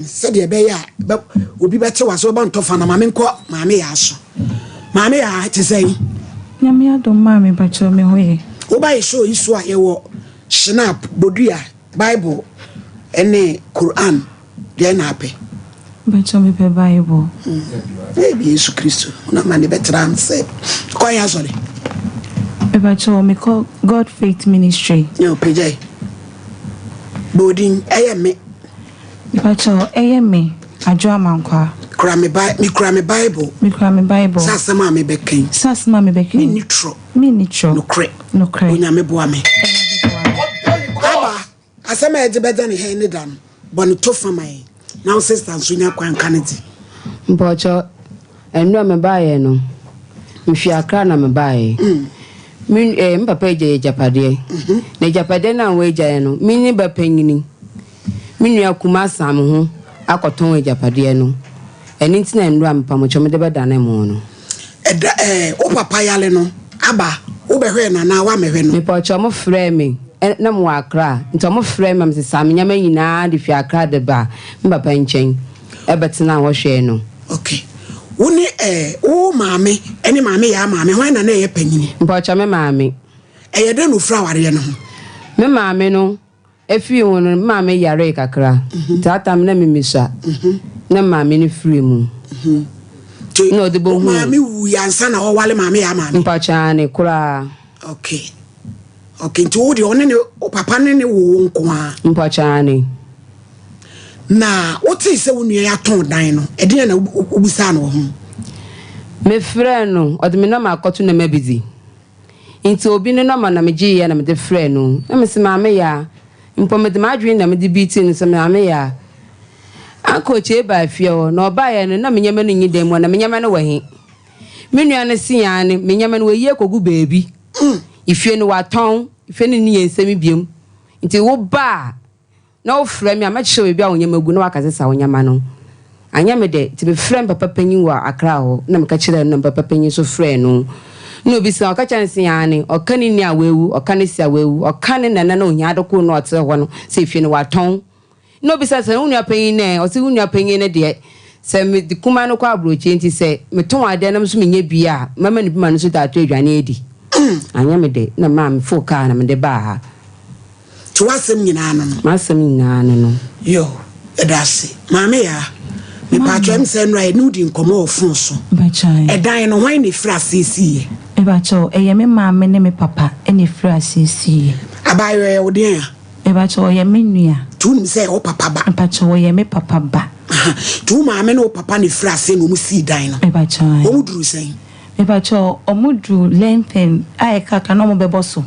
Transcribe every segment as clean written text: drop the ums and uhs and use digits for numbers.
said the bear, but would be better was so bound to find a mammy caught mammy ass. Mammy, I had to say, Yamia don't mammy, but show me way. Oh, by so you saw your snap, Bodria, Bible, and the Quran, then happy. But show me the Bible. Maybe Jesus Christ, not many better than say. Quite sorry. But show me call God Faith Ministry. No, PJ. Boarding, I am me. But show me. I draw my car. Crammy Bible. Me crammy Bible. Sasa mammy becking. Sas mammy becking. Miniature. No crack. No crack. Unyame boame. Aba, asema eje better than any done. But to for my now sisters when you can canity. Mpocho, enu me bae no. Mfi akra na me bae. Min mpapa je japade. Na japade na we je no. Mini ba panyini. Minu akuma sam ho akoton japade no. Eni ntina enu ampa mo chome de beda na mo no. O papa yale no. Aba, wo behwe na wa mehwe no. Mpocho mo frɛ me. Na mo akra. Nto mo frɛ me se sam nyama nyina de fi akra de ba. Mpapa nchen. Ebetina ho hwe no. Okay. Woni o maame eni maame ya maame hwan na ye panyini. Mpocho me maame. Eye de no fra ware no. Me maame no efi won maame yare kakra. Tata me na mimisa. Na maame ni free mu. No de bo hu. Maame wu yansa na o wale maame ya maame. Mpacha ne kura. Okay. Okay, nti wo de one ne o papa ne wo nko a. Mpacha ne. Na wo ti se wo nua ya ton dan no. E de na obusa na wo hu. Me frɛ no, o de me na makoto na mabidi. Nti obi ne no ma na meji ya na me de frɛ no. Na me se maame ya. Mpo me de madwin na me de biti no se maame ya. Akoche ba fie na oba ya no na me nyama no nyidem na me nyama no wahi. Me nua ne sia ne me nyama no wayi kogu baabi. Ifie no waton, ifie ne ni ensemi biem. Nti wo ba na wo frɛ me amache we bia wo nyama gu na wakasesa wo nyama no. Anya me de ti be frɛ papa panyin wa akra ho na me ka kire no papa panyin so frɛ no. No bi sa ka chanse ya ne okani ni awewu okani si awewu okani nana na onya adoko no ote ho no se ifie no waton. No bi sa unu apanyin ne o se unu apanyin ne de se me di kuma no kwa abrochi nti se me ton ade na so menye bia mama ni bi ma no so da to adwane edi. Anya me de na ma me fo ka na me de ba ha. To wasem nyina no. Masem nyina no. Yo, edase. Maame ya. Me patro em se nra enu di nkomo ofun so. Bachai. Edan no hwan ne fra sisi. E bacho, eye me maame ne me papa ene fra sisi. Abayo e odi ya. E bacho ye me nua. Tu nim se o papa ba. Bacho ye me papa ba. Tu maame no papa ne fra se no mu si dan no. E bachai. O muduru sen. E bacho omudru lengthen aye kaka no mo bebo so.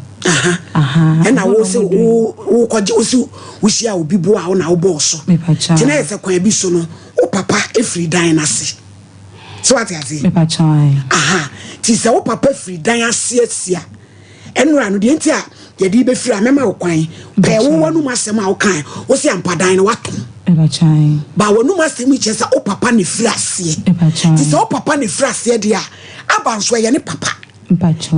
Ena wo se wo kwaje wo sia obi bo a wo na wo boss. Ti na ese kwan bi so no o papa efri dan na se. So what you say? Me bachai. Ti se wo papa efri dan ase asia. Enura no de nti a ye di be firi amema wo kwan. Pe wo wanu masem a wo kan. Wo se ampa dan na wato. Me bachai. Ba wanu masem chi se o papa ne firi ase. Ti se o papa ne firi ase de a abanso ye ne papa.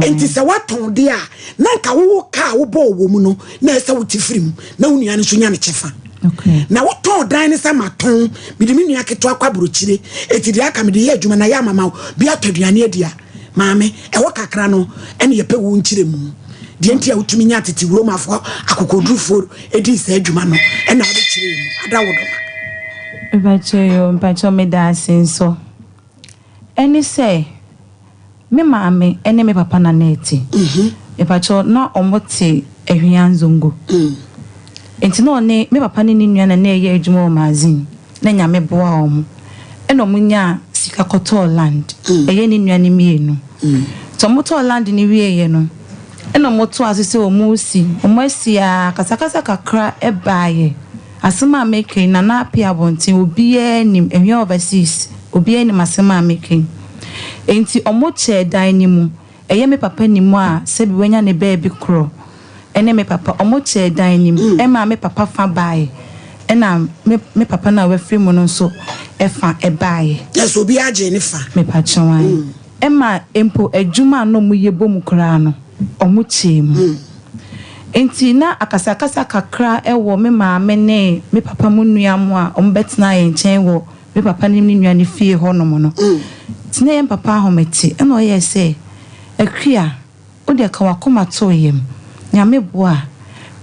Enti se waton de a na nka wo ka wo bo wo mu no na se wo tifrim na wo nua ne so nya ne chefa. Okay. Na wo ton dan ne sama ton bi de me nua keto akwa brochire eti de aka me de ye adwuma na ya mama bi ataduane adia maame e wo kakra no ene ye pe wo nchire mu de enti a wotumi nya tete wuro mafo akokodrufo edi se adwuma no ena wo chire mu ada wo do Bacho me da senso. Eni say me maame ene me papa na neti. E bacho na omote ehwianzongo. Enti no ne me papa ne ni nua na ye adwuma o magazine. Na nya me boa omo. Eno munya sika koto land. Eye ni nua ni mienu. To moto land ni wieye no. Eno moto asese o musi. O musi a kasakasa kakra e baaye. Asema make na na apia bonti obi enim ehwe overseas. Obi enim asema make. Enti omoche dan ni mu eye me papa ni mu a se bi wanya ne baby kro ene me papa omoche dan ni mu e ma me papa fa bae ena me papa na we free mu no so e fa e bae yes obi age ne fa me pa chwan e ma empo adwuma no mu yebo mu kra no omoche mu enti na akasa kakra ewo me maame ne me papa mu nua mu a ombetna ye nchen wo me papa ne nua ne fie ho no mo no tine ye papa ho meti e no ye se akua o de ka wakoma to yem nyame boa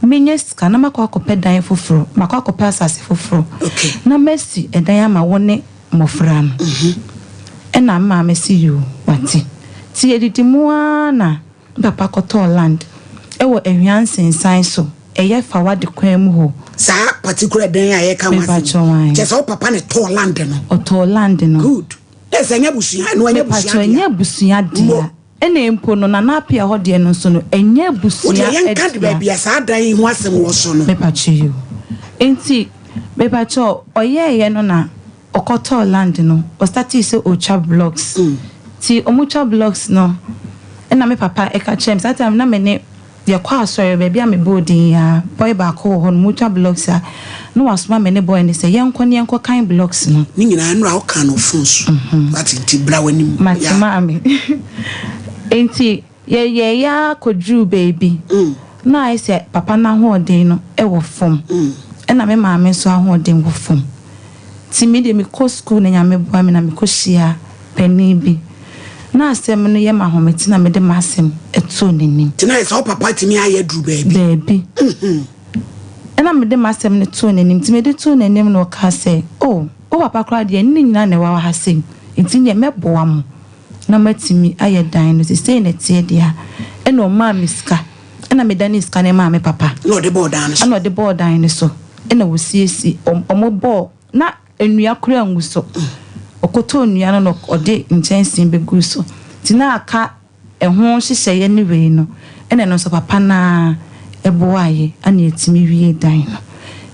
menye ska na makwa akopɛ dan foforo makwa akopɛ asase foforo na mesi edan ama wone mofra no ena ma mesi you wati ti edidi mu ana papa koto land ewo ehwan sensan so eye fawa de kwan mu ho sa particular dan aye ka wasi je so papa ne to land no o to land no good ese nya busuya no nya busuya nya busuya dia ena empo no na apia ho de no so no enya busuya e yen kan ba bia sa dan ho asem wo so no me pacho you enti me pacho oye no na okoto land no o start say ocha blocks ti omucha blocks no ena me papa e ka chem that time na me ne ye kwa asori be bia me boarding ya boy ba ko ho mucha blocks a no wasoma me ne boy ne say yenko kan blocks no ni nyina no a ka no fonso ati ti bra wani matima ami enti ye ya kodru baby na I say papa na ho odin no e wo fom ena me maame so ho odin wo fom ti me de me ko school na nya me boy me na me ko hia pani bi na asem no ye ma hometi na me de masem eto nenim ti na so papa ti me aye dru baby ena me de masem ne to nenim ti me de to nenim no ka say o papa kra de ni nyina ne wa ha sem enti nye meboa mo na matimi aye dan no say na tie dia ena o ma miska ena me dan iska ne ma me papa no de board dan so no de board dan ne so ena wo siesi omo bo na enua kra nguso okoto nua no ode ntensin begu so tina aka ehon hyehyeye ne wei no ene no so papa na eboaye ana etimi wie dan no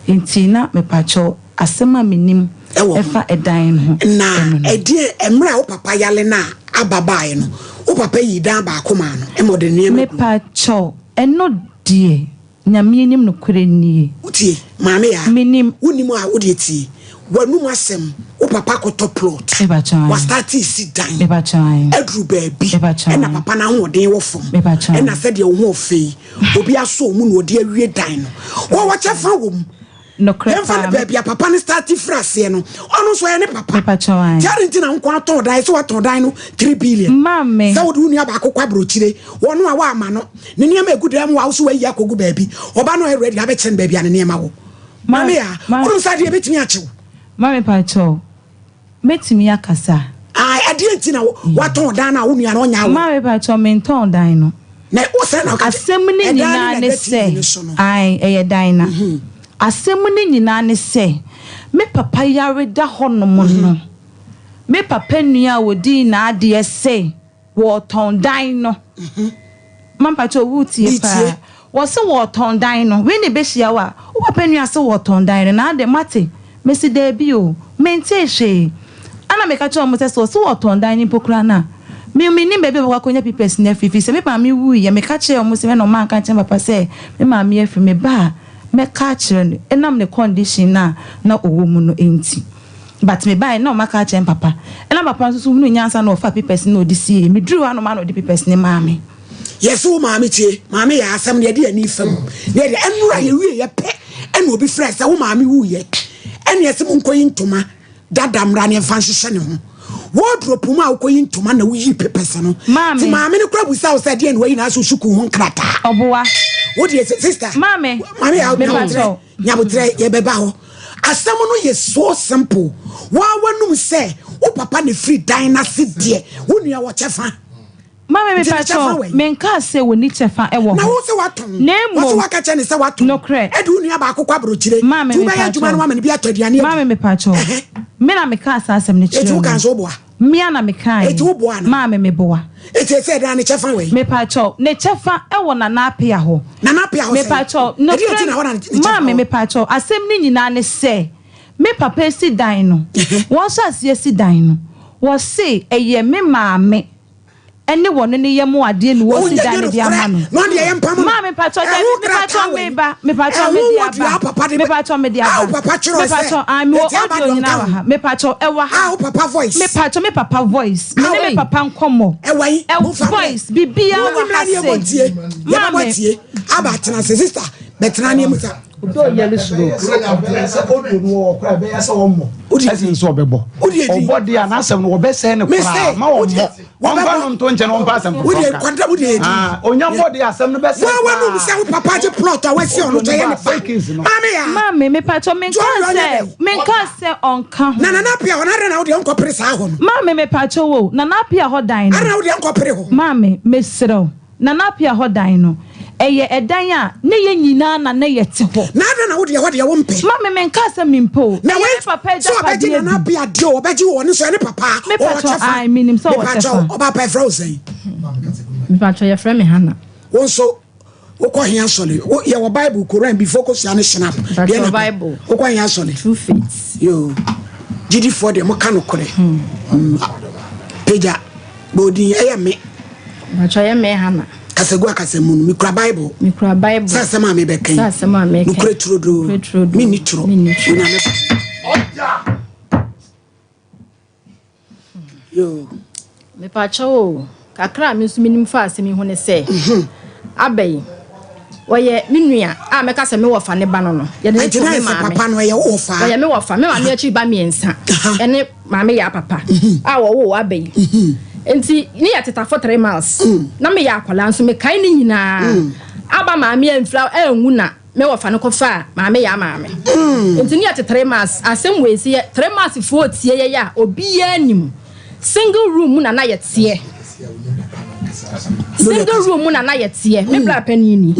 entina me pacho asema menim efa edan no na edie emra wo papa yale na ababae no wo papa yi dan ba akoma no emode ne me pacho eno die nyame nim no kure nie utie maame ya menim unim a wo de tie wanu masem o papa ko top plot was start sit down edru baby na papa na ho den wo fom na said ye wo ho fei obi aso mu no de awie dan no wo wacha fa wom no crap fa baby papa ni start frase no ono so ye ne papa guarantee na nko aton dan so aton dan no 3 billion mame sa wo du nua ba akokwa brochire wono a wa ama no ne niam egudam wa so wa yi akogu baby oba no ready abechen baby ane niam wo mame ya ono sa de betimi achew mame pacho metimi akasa ai adie na waton dan na wonu ya na onya wo mame pacho menton dan no na wo se na asem ni nyina ne se ai eye dan na asem ni nyina ne se me papa yare da honom no me papa nua wodi na ade se wo ton dan no mame pacho wutie pa wo se wo ton dan no we ne be hia wa wo papa nua se wo ton dan na ade mate Messi debut, menteshe. Ana meka cho mo se so oton dan ni pokura na. Mi ni bebe ba konya pipes na fifi se me pa mi wu ye meka che mo se me no man kan che papa se me ma mi afi me ba meka che no enam ne condition na owo mu no enti. But me ba na maka che papa. Ena papa so hunu nyansa na ofa pipes na odisi me dru ano ma na odi pipes ne ma me. Yesu maame tie maame ya asem ne de ani fam. Ne de enura ye wie ye pe ena obi fresh se wo maame wu ye. Ene yesi mu nkoyi ntoma dadamra ne mfa nhyehyɛ ne ho wardrobe mu a ukoyi ntoma na wuyi pepese no ti maame ne kura busa wo said ene wayi na so shuku ho nkrata oboa wo de sister maame ya nyabotre ye beba ho asem no ye so simple wa wanum say wo papa ne free dynasty de wo nua wo chefa mama me pacho menka se woni chefa ewo na wo se waton wo se wakache ne se waton no cre edu nua ba akokwa brochire tu ba ya djuma no mama ne bi atodiane mama me pacho me na meka asasem ne chire etu kan so boa me na meka etu boa na mama me boa eti se da ne chefa we me pacho ne chefa ewo na apia ho me pacho no mama me pacho asem ni nyina ne se me papa si dan no wo so asie si dan no wo se eye me maame ene wonu ne yemu ade ni wo si dan dia ma no no de yem pam ma me pacho me pacho me pacho am wo audio nyina wa ha me pacho e wa ha papa voice me papa voice me papa nkomo e wai voice bibia wa ha say abatena sister betena ne musa do yele sugo se odu no okra be yesa wommo asin so obebo obodi anasem no obese ne kra ma wommo womfa no nto nche no wompa asem wo de kwanta wo de onyambo de asem no bese wa no se wo papa je plot a wasi ono to ye ne fa mama ya mama me pacho men ka se onka ho na pia ona na wo de onko pere sa ho no mama me pacho wo na pia ho dan no na wo de onko pere ho mama me sero na pia ho dan no eye edan a ne ye nyina na ye te ho na wo de ho de wo mpe mama men ka se mimpo na we papa ja papa de na pia de o ba ji wo ne so ne papa me pacho I mean him so what o ba pa frozen me pacho ye frame hana won so wokọ hia sole ye wo bible Quran be focus ya ne snap the bible wokọ hia sole true faith yo gidi for dem ka no kore peja bodi e me pacho ye me hana kasegu akasemunu mikura bible sasa ma me bekan nukure turodo mini turo unyame yo me pacho kakra me so minim fa asemi ho ne se abai oye minua a meka se me wo fa ne ba no ye de to me ma papa no ye wo fa oye me wo fa me ma me achi ba miensa ene ma me ya papa a wo abai enti ni ya teta for 3 miles na me ya akwala nso me kai ni nyina aba ma me amfla enwu na me wo fa ne ko fa ma me ya ma me enti ni ya teta 3 miles asem we si 3 miles fo tie ye ya obi ya nim single room na ye tie single room na ye tie me bla panini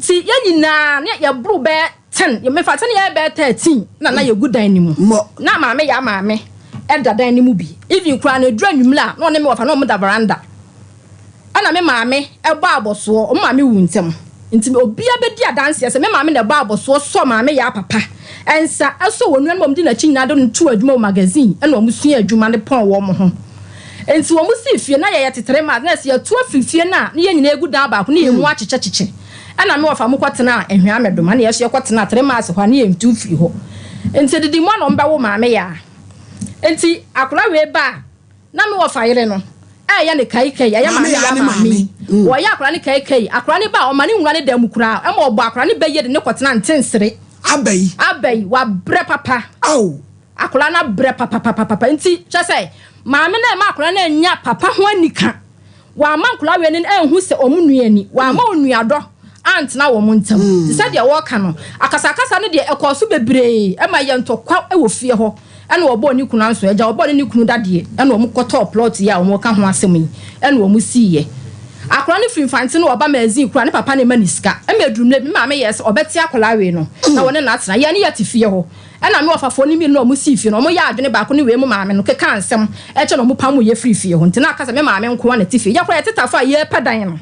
ti ye nyina ne ye bru be 10 ye me fa 10 ye be 13 na ye good dining na ma me ya ma me elda dan ni mu bi even kura na dura nwumla na one me wafa na mo da veranda ana me maame e ba aboso o maame wu ntem nti obia be di adanse se me maame na ba aboso so maame ya papa ensa eso wonu na mo di na chi na do ntu adwuma magazine e na mo sua adwuma ne pon wo mo ho enti wo mo si fie na ye tetere ma na se ya tu afifie na ye nyina egu dan ba ko na ye mu achechecheche ana me wafa mo kwatena ehwia medoma na ye so kwatena 3 months ho na ye mtu fi ho enti didi mo no mba wo maame ya enti akura we ba na me wo fayire no ya ne kai ya ma ya mami wo ya akura ne kai akura ne ba o ma ne nwura ne da mu kura e ma obo akura ne be ye de ne kwotena ntensere abai wa bre papa akura na bre papa enti chese ma me na ma akura na nya papa ho anika wa ma akura we ne enhu se omunuani wa ma onuado ant na wo montam ti se de wo ka no akasa ne de ekoso bebre e ma ye ntokwa e wo fie ho ene obo ni kunu anso eja obo ni kunu dade ene o mkoto plot ya o ka ho asem yi ene o musiye akora ni finfanti no oba mazin kura ne papa ne maniska e medrum ne bi ma me yes obeti akola we no na woni na atena ya ne ya tifie ho ena me ofafo ni mi no o musi fie no mo ya adwene ba ko ne we mu maame no keka ansem e che no mo pam ye free fie ho ntina akasa me maame nko na tifie ya kora tetafo ye pedan no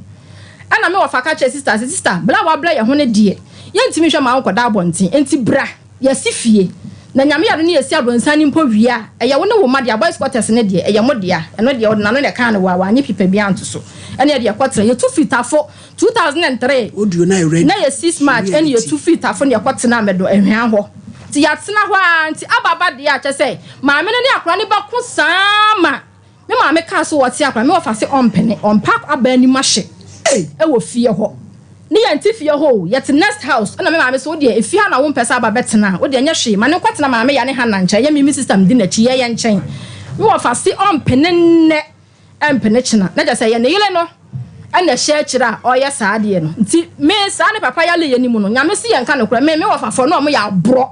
ena me ofaka che sister bla wa bla ye ho ne die ye ntimi hwe ma nkoda abonti enti bra ya sifie na nyame ya no ne esi abonsan ni mpo wia eya wo ne wo ma dia boys quarters ne dia eya mo dia eno dia na no ne kan wa anye pipa bia ntoso ene dia quarter ye 2 feet afo 2003 odio na ready na ye 6 March ene ye 2 feet afo ne quarter na medo ehwan ho ti ya tena ho anti ababa dia che say maame ne akora ne ba ko sama me maame ka so wote akora me wo fa se ompene ompa abani mahye e wo fie ho ni yanti fie ho yet next house na me maame so de efie na wo mpesa aba betena wo de nya hwe ma ne kwatena maame ya ne ha na ncha ye mi system di na chi ye nchen me wo fa se ompene ne empene china na ja say ye ne yele no ana hye kira o ye saade no nti me sa ne papa ya le ye ni mu no nyame se ye nka ne kura me wo fa fo no mo ya bro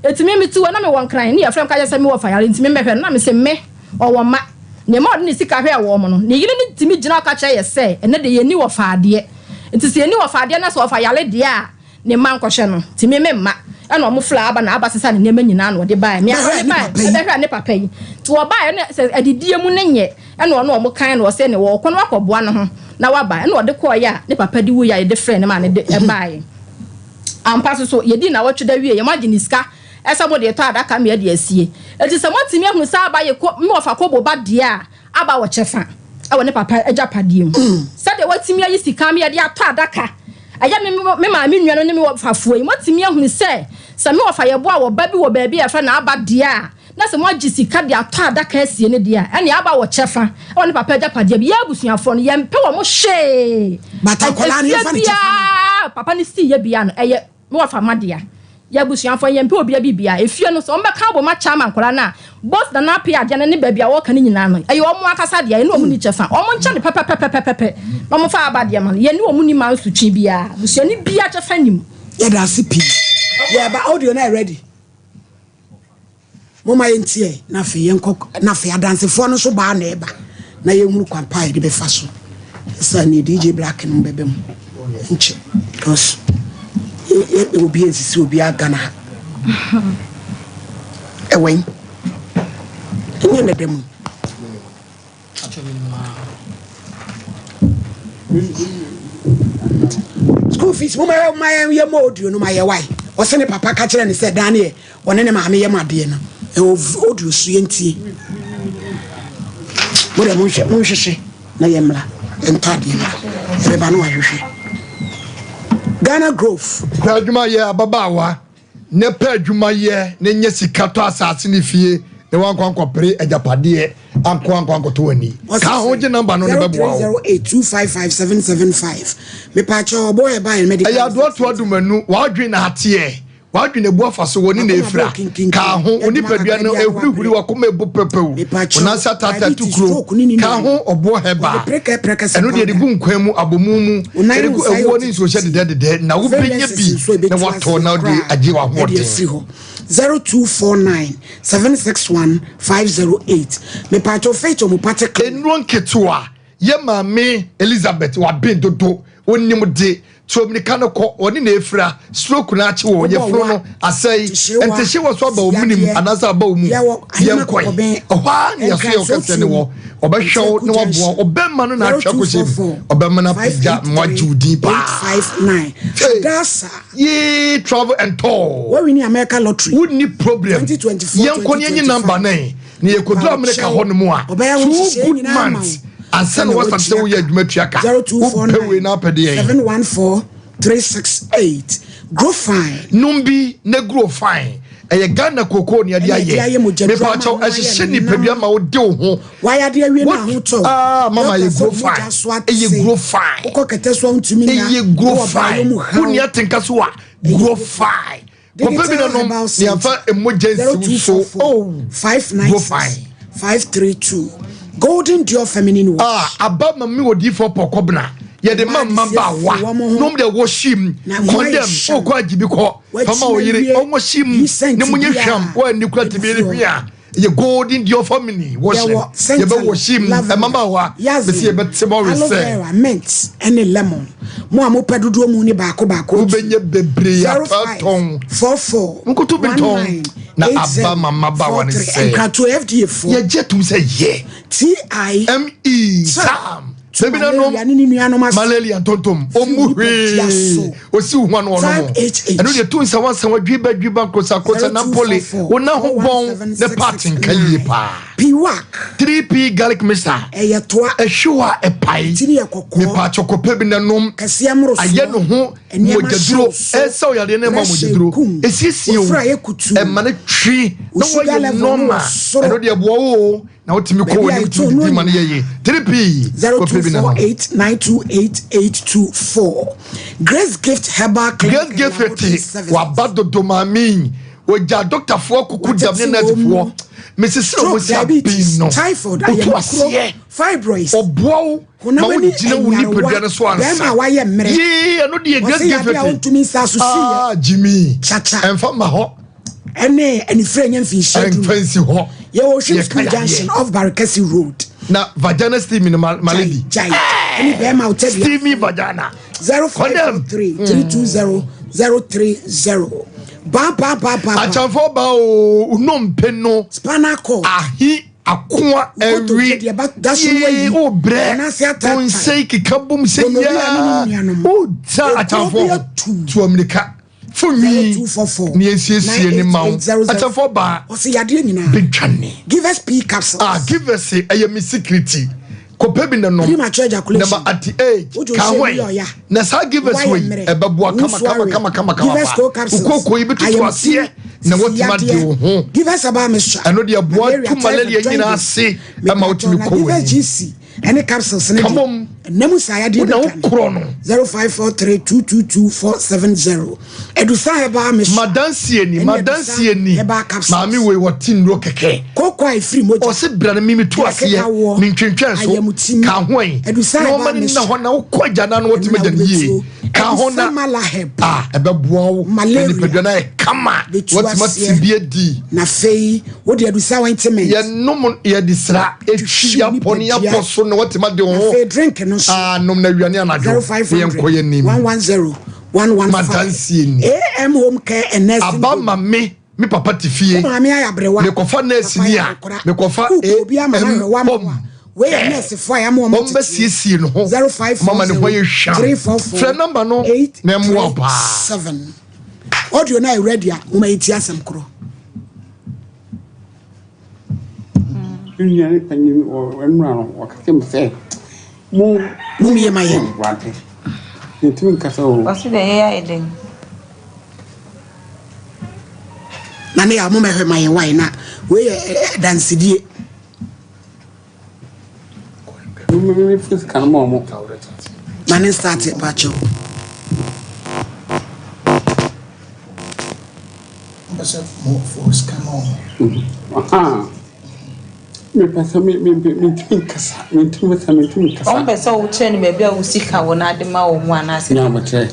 eti me tu na me won kran ne ya frem ka ja say me wo fa ya nti me mehwe na me se me o wo ma ne mo de ne sika hwe wo mo no ne yele ne timi gina ka cha ye say ene de ye ni wo fa ade nti se ni wo fa ade na so fa yale de a ne man kwhye no ti me memma e na o mo fla aba na aba sesa ne nema nyina na o de ba me akwa ba e be hwa ne papa yi ti wo ba ne se adidie mu ne nye e na o no o mo kan na o se ne wo kono akoboa no ho na wa ba e na o de ko ya ne papa di wo ya de friend ma ne de e ba yi ampa so ye di na wo tweda wie ye ma giniska esa mo de to adaka me de asie enti se mo timi ehunu sa aba ye ko me wo fa ko boba de a aba wo chefa awo ne papa ejapadiem se de watimi ayi sika me de ato adaka aya me ma me nua no ne me fafuo yi watimi ahunu se me wo fa ye bo a wo ba bi wo ba bi afa na aba de a na se mo agi sika de ato adaka asie ne de a ene aba wo chefa awo ne papa ejapadiem ye abusuafo no ye mpe wo mo hwe batakola ne fa ne chefa papa ni si ye bia no eye me wa fama dia ya busuafo ye mpe obi bibia efie no so mbeka bo ma chama nkora na boss na pe ade na ne ba bia wo ka ni nyina no eye omo akasa dia ye no omu ni chefa omo ncha ne pepepepepepe no mo fa aba dia man ye ni omu ni man su chi bia busuani bia chefa nim ya da sipi ya ba audio na ready mama yentie na fe yenko na fe adansefo no so ba na eba na ye hunu kwampa de be fa so sa ni DJ Black no bebe mu nche cause e obi ensisi obi agana ewen enye na dem school fees mama ye mo audio no ma ye why o se ne papa ka kire ne se Daniel one ne maame ye made no e audio su yentie mo de mo hwehwe na ye mla entade na e ba no hwehwe Ghana Grove adwuma ye ababawa ne pa adwuma ye ne nye sika to asase ne fie ne wankwankopere ajapade ankwankwankoto ani ka ho je number no ne beboa 03082557775 me pa cho boy buy medical ya do to adumanu wadwe na hate wadwe ne buafa so woni na efra ka ho oni padua no ehurihuri wakoma ebu pepew ona satata tukuro ka ho obo heba eno de bu nkwan mu abomumumu eriku ewo ni so hye de na wo benye bi na wato na de agye wa ho de 0249761508 me pacho feito mu patek enro nketua ye maame Elizabeth wa ben dodo onim de Dominica no ko oni na efra stroke na achi wo ye fro no asai entehye wo so ba omunim anasa aba omu ye nkoi ohwa ne yaso ye okese ne wo obehwew ne wo bo obemma no na atwa ko se obemma na pija mo judi ba 859 dasa ye travel and tour we win America lottery would need problem 2024 ye nkoni enyi number 9 ne ye kodru America ho no mu a 2 good months and send what say we adwuma tuaka 0249714368 grow fine numbi ne grow fine eye Ghana koko ne ade aye me pa chaw ahye ni padua ma wo de wo ho why ade awie na ho to mama ye grow fine eye grow fine ukokete so ntumi na eye grow fine kuni atenka so a grow fine kope bi no ne afa emergency so 59532 Golden Dior feminine wash. Abba mami wodi for pokobna. Ye de mama ba wa. Nom de woshim. Condemn o kwa jibi ko. Fama o yire o woshim. Ne munye hwam wa ni kura tibiri hwia. Ye Golden Dior feminine wash. Ye be woshim mama wa. Be se ye be temo we say. Mint any lemon. Mo amopedudu mu ni baako. Ubenye bebre ya ton. 44. Nkutu beton. Na abba mama ba wa ni say. Nkato FDA 4. Ye jetum say ye. TIME Sam Sebi na no malaria tontom omuhwe osi hwan no no eno de tun sa wansa wadwiba kosa Napoli wona ho bon the parting kaye pa Piwak 3P garlic mixer eyetoa ehwa epai me pa chokope bi na nom aye no ho mojaduro esa o yade na ma mojaduro esiesie o e mane twi no wo noma eno de bowo na otimi ko woni timi man yeye 3P 0248928824 Grace Gift Herbal Grace Gift wa bado do mami oja doctor fo kuku damne na tifo Mrs. diabetes typhoid fibroids obo na woni gina woni pedua ne so ansa ye no de Grace Gift Jimmy emfa ma ho any friend yan fi shadu fancy ho ye wo Shipsky Junction off Barakasi Road na vagina steam in malady any be ma hotel steamy vagina 0543320030 ba achanfo ba o unompe no spinal cord ahi akoa every o bre on say kikabum say ya o ta achanfo to America Funny, near CC any mount. At a for bar, or see Adina. Big Johnny. Give us P capsule. Give us a security. Copebin and no number at the age. Kaway. Nasa give us way. A babua come. Give us Coco, you to us here. Now what you give us a bar, Mr. I know the boy to malaria in our say. I'm out to GC. Any capsules. Come on. nemu saya de na ukro no 0543222470 edusa heba me madansie ni maami we wotin ro keke kokwa ifri moja o se bra na mimi to ase mi ntwentwen so ka hoen edusa heba me na ho na ukwaja na no wotima jani ye ka ho na ebeboa wo ni pedwa na kama wotima tibie di na fei wo de edusa wanteme ye nom ye disra etwia poni ya poso na wotima de ho fei drink no so nom na wiane anajo ye nkoye nim 110 115 AM home care and nursing abama me papa tifie me kofa nurse ni a me kofa obi ama na wa we nurse for am mo bomba sisi no 05 mama ne hoye hwa 344 frɛ number no na mo ba 7 audio na ready a mo iti asem kro dunia ni tanyi o enra no wakake mse mo ye maye ntimi nkasa o wasi de ya eden na ne ya mo mehwe maye wai na we dansidie mi fus kan mo mane start bacho Pasa mo fus kan mo aha me pasa me ntimi nkasa on be so uche ni be bia usika wona ade ma wo mu anase nyamatre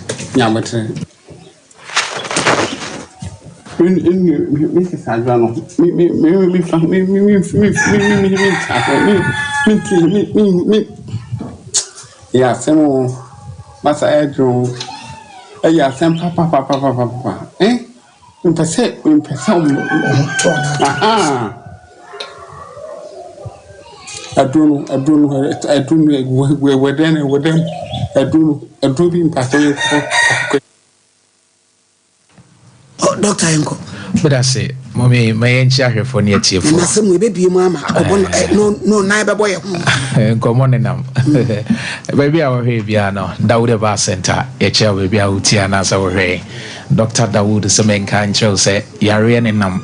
mi kisa jano mi ya semo masa edro ya sem papa mi pese aha adunu weden adunu bi mpaso Dr. Enko but I say mommy my enchire for near chief na semu ebebie mu ama no na ebeboye Nkomo nenam baby our here bia no Dawood Bar Center eche baby utia na sa we Dr. Dawood Semenka nchel say yare nenam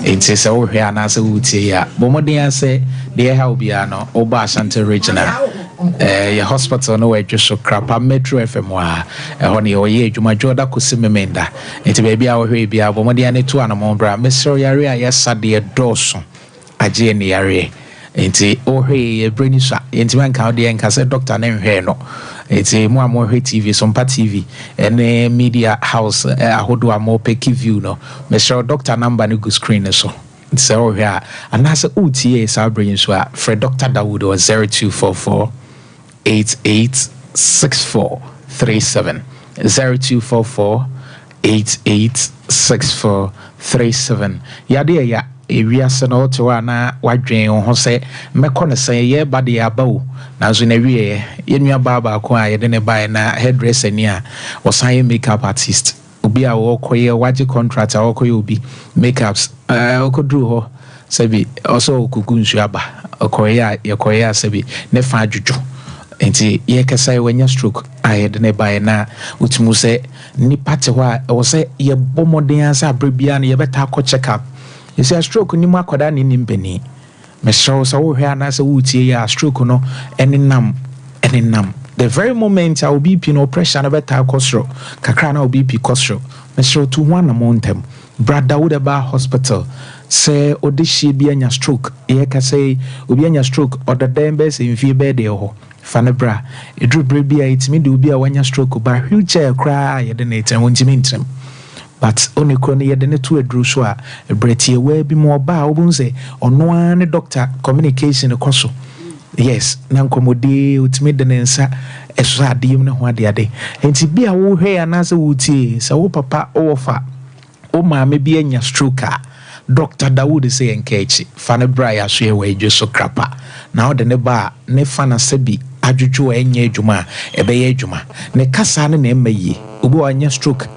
enti se wo hwe ana se utie ya bomodin ase de ha obia no oba Ashanti regional ya hospital no we dwo krapa Metro FM wa ho ne oye adwuma joda kosimemenda enti baby a wo hwe bia bomodin ane to anamo bra mesro yare a yesade doso agye ne yare enti ohwe e breni swa enti man ka de enka se doctor na nhwe no enti mo amhwe TV Sompa TV ene media house ahodo amope view no mesro doctor number no go screen so so here anase utie sa breni swa Fred Dr. Dawood was 0244 886437 0244 886437 yade ya ewiase na oto na wadwen ho se mekọ ne sen ye bade ya bawo na zo na wie ye nua baba ko a ye de ne bae na hairdresser ni a wosan makeup artist obi a wo koye waje contract a wo koye obi makeups okodru ho sebi also okugunsu aba okoye ye koye sebi ne fa adwudwo enti ye kesa wanya stroke a ye de ne bae na utumu se ni pate ho a wo se ye bomoden asa abrebia na ye beta ko check up. You see a stroke ni mu akoda ni nimpeni me so wo hwe anase wutie ya stroke no eni nam the very moment I will be no pressure na beta kosro kakra na obi kosro me so to one montem brother Dawood Bar hospital say odishi bi anya stroke ye ka say obi anya stroke or the dembes in vie be de ho fanebra edru bre bi a itimi de obi a wanya stroke ba wheelchair kra ye de na etem wontimi ntrim but only crony yet the two druswa a bretie where be more ba obunze or no one doctor communication akoso yes nankomode utimi de nensa eso adiem ne ho ade ade enti bia wo hwe anase wutie sa wo papa o wofa o maame bi anya stroke Dr. Dawood say enkechi fane bra ya so we dweso krapa na ode ne ba ne fana sebi adwudwo enye adwuma ebe ye adwuma ne kasa ne na emayi obo anya stroke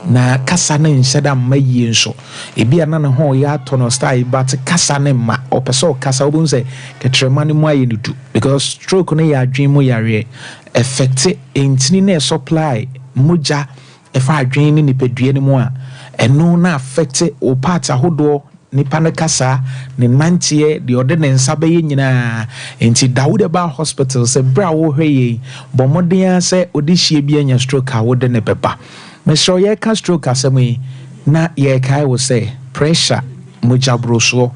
na kasa na nsheda mayi nso ebi ana na ho ya to no style but kasa na ma opeso kasa obunze ketrema ne mu aye ne du because stroke na ya adwen mu yare affect entini na supply muja efa adwen ni pedue ne mu a eno na affect o part ahodo nipa no kasa ne nantie de ode ne nsa be nyina enti Dawood ba hospital se bra wo hweye bomoden se odi hie bi anya stroke a wo de ne beba me so ye ka stroke asemi na ye kai wo say pressure mojabroso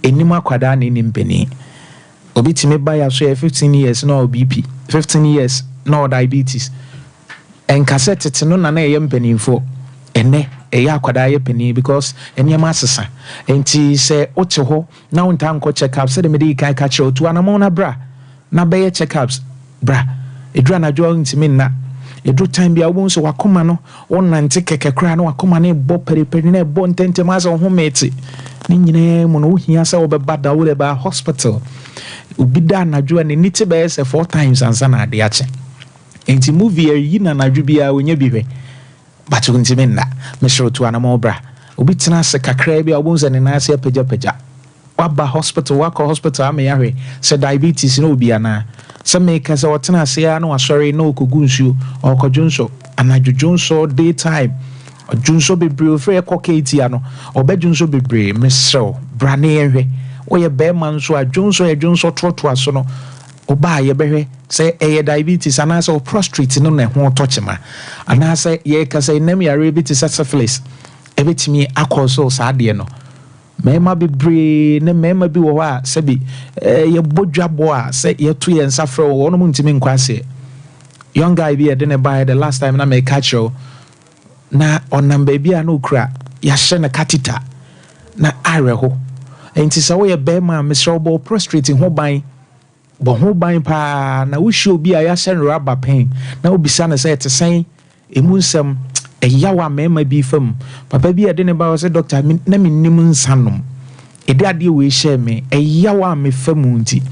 enim akwada ne nimpeni obi timi ba ya so 15 years na BP 15 years no diabetes en cassette no na ye mpenimfo ene eya akwada ye peni because enyama asesa enti se ote ho na wonta nko check up se de medi kai ka chiro to anamo na bra na be ye check ups bra edura na jo ntimi na edu time bia wo so wakoma no wonante keke kra no wakoma na bo periperi na bo ntente ma so ho meti ni nyine mo no hia se wo be bada wo ba hospital ubida na jo ne niti be se 4 times ansa na ade ache enti movie yi na na dwubia wonya bi hwe but ntimi na me shiro to anamo bra obi tena se kakra bia wo nze ne na se peja waba hospital wako hospital ame yahwe se diabetes no obi ana se make se wotena se ya no asori no kogunsuo okodwunso anadwudwunso daytime odwunso bebre ofre koketi ano obedwunso bebre mesrew brane ehwe oye be man so adwunso toto aso no oba ye behwe se eye diabetes ana se prostrate no na ho tochema ana se ye ka se nem yare bi te syphilis ebetimi akoso sa de no mema bebre ne mema bi wo ha se bi ye bodwabo a se ye to ye nsafre wo no ntimi nkwase young guy bi e de ne buy the last time na me catch you na onam baby a no kra ya hye ne catheter na areho enti se wo ye be ma me shobo prostrate ho ban bo ho ban pa na wo hye obi a ya hye rubber pen na obisa ne se te sen emu nsem eyawa mema bi fam papa bi ade ne ba wo se doctor na me nim nsanom ede ade we hye me eyawa me fam nti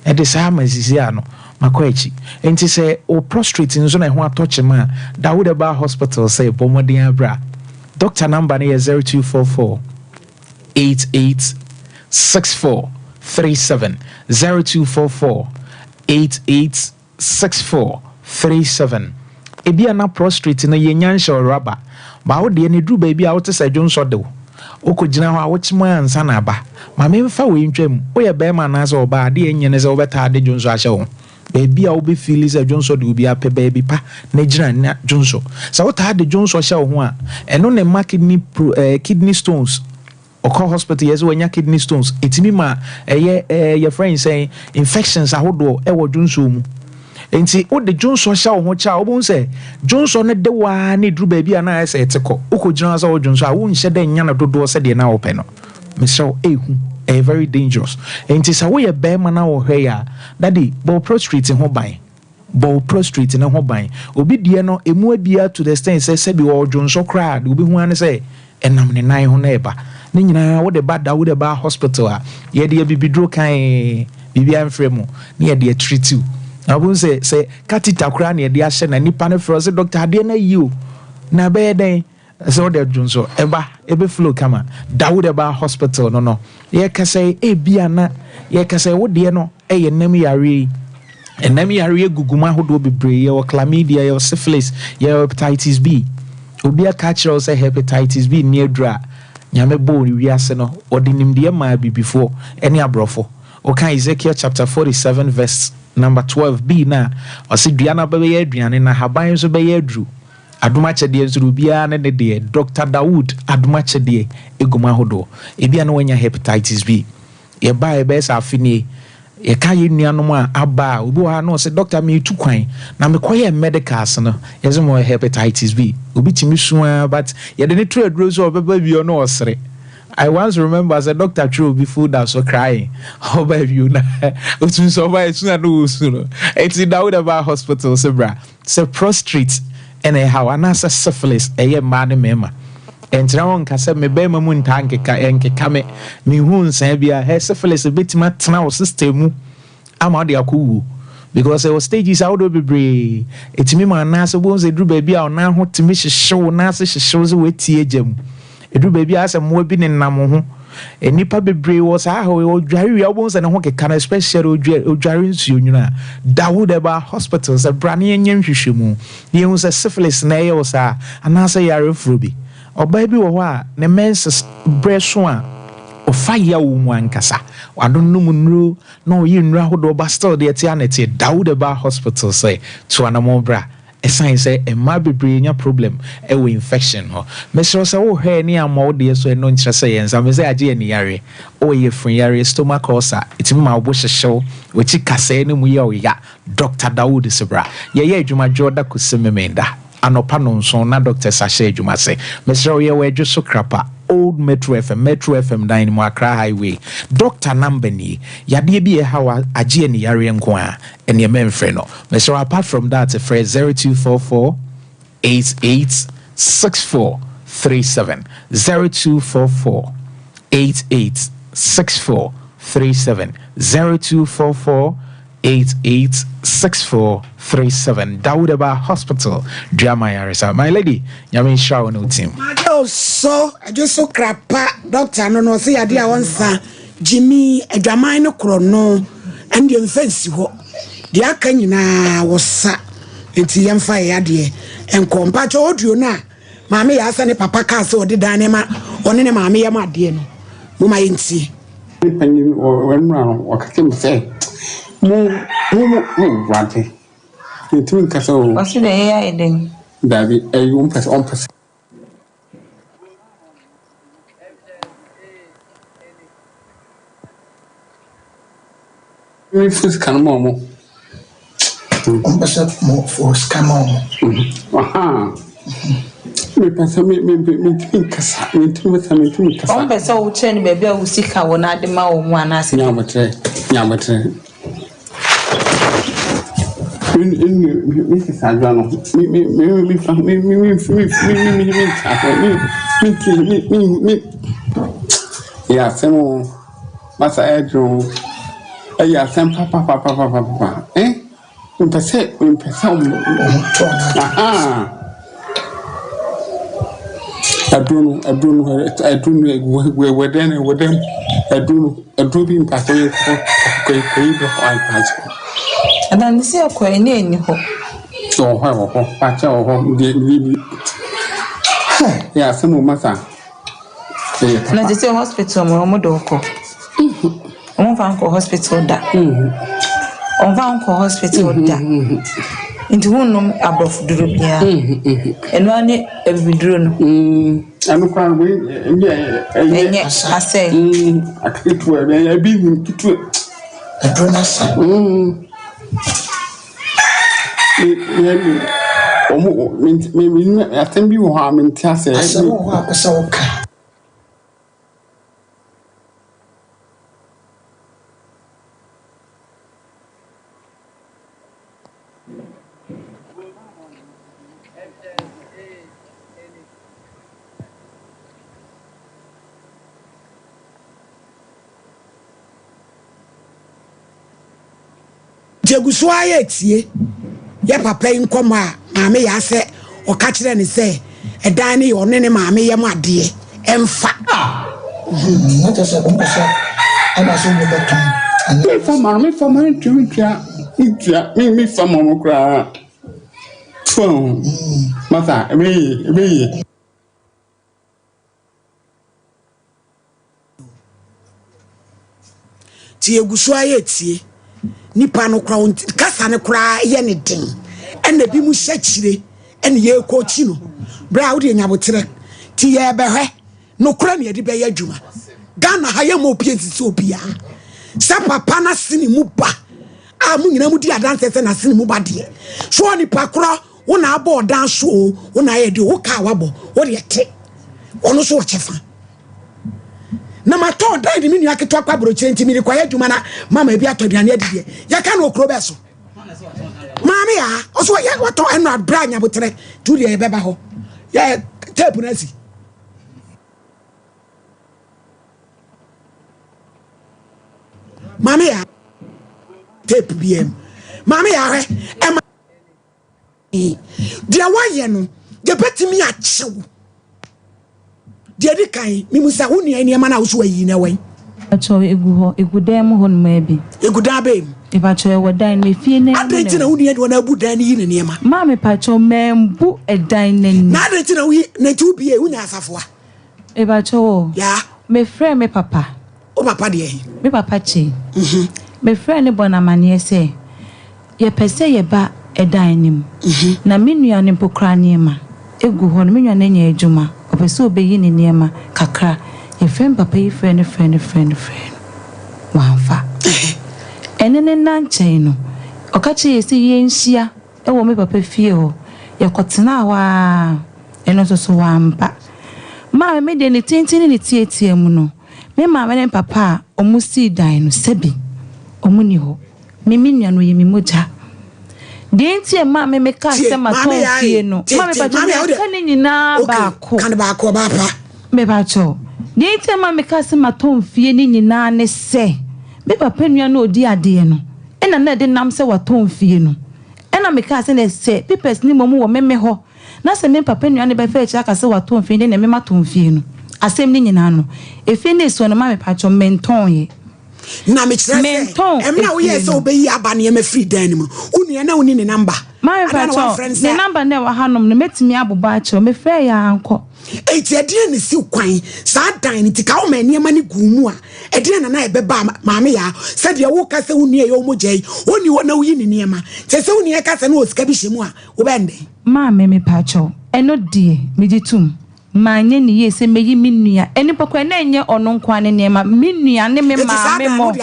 ede sa masisi ano makwachi enti se o prostrate nzo na ho atochema Dawood ba hospital say bomodin abra doctor number is 0244 886437 0244 886437 ebia na prostrate na yenyansha rubber ba wo de ne dru ba bia wo te sa dwonso de okogina ho a wo chima ansa na ba ma me mfa we ntwam wo ye be ma na so ba de enyene se wo beta de dwonso ahye wo baby a wo be feel se dwonso de obi apɛ baby pa na gina na dwonso sa wo ta de dwonso ahye wo ho a eno ne ma kidney stones okọ hospital yes wanya kidney stones etimi ma your friend say infections ahodo e wo dwonso mu enti wo de Johnson sha wo ho cha wo se Johnson ne de wa ne dru ba bia na ese eteko ukogina za wo Johnson a wo nhye de nya na dodo se de na wo pe no me so ehu very dangerous enti sa wo ye be ma na wo hwe ya daddy bo prostrate ho ban bo prostrate na ho ban obi die no emu abia to the extent se bi wo Johnson crowd obi hu an se enam ne nan ho na eba ne nyina wo de ba Dawood ba hospital a ye de bibidro kan bibia mfremu ne ye de treat you abun say catheter kra na de ahye na nipa ne fro say doctor ade na yiu na be den so de dwunso ebe flow kama Dawood ba hospital no ye ka say bia na ye ka say wo de no ye nam yare enam yare guguma hodo bebre ye o chlamydia ye o syphilis ye o hepatitis B obi aka kire say hepatitis B ne adura nyame bo ni wiase no odi nimde ma bi before any abrofo okay Ezekiel chapter 47 verse number 12b na osiduana bebe aduane na haban so be adru adomachede nzuru bia ne de Dr. Dawood adomachede eguma hodo ebia no wanya hepatitis B ye ba be sa afini ye kaye nuanom a aba obi wa no se doctor me tu kwan na me koye medicals no ye zo mo hepatitis B obi timi suwa but ye de ne tru aduro so obeba bi no osre. I once remember as a doctor true before that so crying. How about you now? It's so bad. It's not no. It's in Dawood ba hospital. Sebra. Se prostrate. Anyhow, anasa syphilis. Eye man mema. Entra on kase me be mamu ntanke ka enke kame. Mi hu nsan bia he syphilis betima tena o system mu. Ama de akuwu. Because there was stages out of bebre. Etimi ma anasa bo nse dru ba bia ona ho timi hyehyew na se hyehyew ze wetie agam. Edu baby asem mo bi ne nam ho enipa bebre wo sa ha wo dware ya wo se ne ho keka na especially odware nsuo nyuna Dawood ba hospital se brane enyem hwehwemu ye hu se syphilis na ye wo sa anasa yare frobi oba bi wo ho a ne menses breso a Ofaya Umwankasa. I don't know Munru, no yin rahudo bastel de etianity, Daudaba Hospital say, to Anamobra. A sign say, a might bring a problem, a infection. Mr. So, her near more dear so no interest and some is a geniary. Oh, ye free area stomach osa, it's my wish a show, which it can say no we ya, Dr. Dawood Sabra. Ye, Juma Jorda could see me menda. Anopanon so na Dr. Sashay Juma say, Mr. Ye were just so crapper. Old Metro FM down in Accra Highway. Dr. Nambeni, Yadi be a how a Jenny Yarian Kwa and your men friend. Mr. Apart from that, a phrase 0244 886437 0244 886437 0244 886437 Daudaba Hospital Drama Yarisa. My lady, Yamin Shaw no team. So I just so crapa doctor no say ade a wonsa Jimmy adwaman no krono and the fence ho de aka nyina wosa enti yemfa yade en kompa cho audio na maame ya asa ne papa ka so de dan ne ma one ne maame ya ma de no mo ma yenti panyi wemra o ka kem say mo wante enti ka so Wasu da ya iden. Dabi on pass me fus kan mo pesa mo fus kan mo aha me pesa me kasa On pesa wo chen be bia wo sika wo na de ma wo mu anase. nyamatre me kasa jano me ya semo masa edro ya sem papa Empecé aha I don't know where then I don't be in Paso And then see a coin in ho. So how Pacho home yeah some massa Na just hospital mo doko. On fa ko hospital da. On va ko hospital da. Into one above Drubia. And one ebiduro no. I'm crying yeah I say I can't wear a big to I don't know I think you harm in Tassie. I said what so Jeguso ayetie ye papa nkom a maame ya se o ka kire ne se edan ne one ne maame ye mu ade emfa not as a compasa ana so me beton me for man to me for mama kra phone mata me ti eguso ayetie nipa no kra kasa ne kra ye ne den ena bi mu hyakire ena ye kochi no bra wo de nyabotere ti ye behwe no kra ne de be ye adwuma Ghana ha ye mo piesi obia sa papa na sini mu ba a mu nyina mu di adanse se na sini mu ba de so nipa kra wo na abo dan so wo na ye de wo ka wabo wo de te ono so chefa na mato dai de minu aketo akwa broche ntimi ni kwaye dwuma na mama ebi atodwane adide ya ka na okro be so mama ya oso ya wato eno abranya botere tu de ye beba ho ya tape na si mama ya tape biem mama ya he ema dia waye no de betimi a chewo de di kan mi musa wo nua ene ma na wo so ayi na wan acho egu ho egu dem ho no ma bi egu da be e ba cho wo dan me fie na adenti na wo nua de na bu dan yi ne ma ma me pa cho membu e dan na ni na adenti na wo na tu bi e wo nya asafo a e ba cho ya me frɛ me papa o papa de me papa chi me friend bona mane say ye pese ye ba edan nim na me nua ne pokra niema egu ho no me nua na nya adwuma opese obeyi ne niema kakra ye friend papa yi friend wanfa enene nanchen no okachi yesi ye nhia ewo me papa fie ho ye kotena wa eno so wampa ma me de ne tintin ne tietie mu no me ma me papa omusi dan no sebi omuni ho me minua no ye mi moja de ntie ma me ka se ma ton fie no ma me pa kan nyina ba ko kan ba ko ba pa me ba cho de ntie ma me ka se ma ton fie ni nyina ne se me papa nua no odi ade no ena na de nam se wa ton fie no ena me ka se ne se pipes ni momu wo me ho na se me papa nua ne ba fa echa ka se wa ton fie ne me ma ton fie no asem ni nyina no efi ne so no ma me pa cho menton ye na me kire emna wo ye se obeyi abane me free dan mu unua na woni ne number ma me pa cho ne number ne wa hanom no metimi aboba cho me frɛ ya anko etiadie ne si kwan sa dan ni tika o mani ma ne gumu a edie na na ebeba maame ya se de wo ka se unua ye o mogye oni wo na wo yi ne niema se se unua ka se na o sika bi hyemu a wo bende ma me pa cho eno die me ditum manye ni ye se meyi minua eni pokwa na enye ono nkwa ne niema minua ne me ma me mo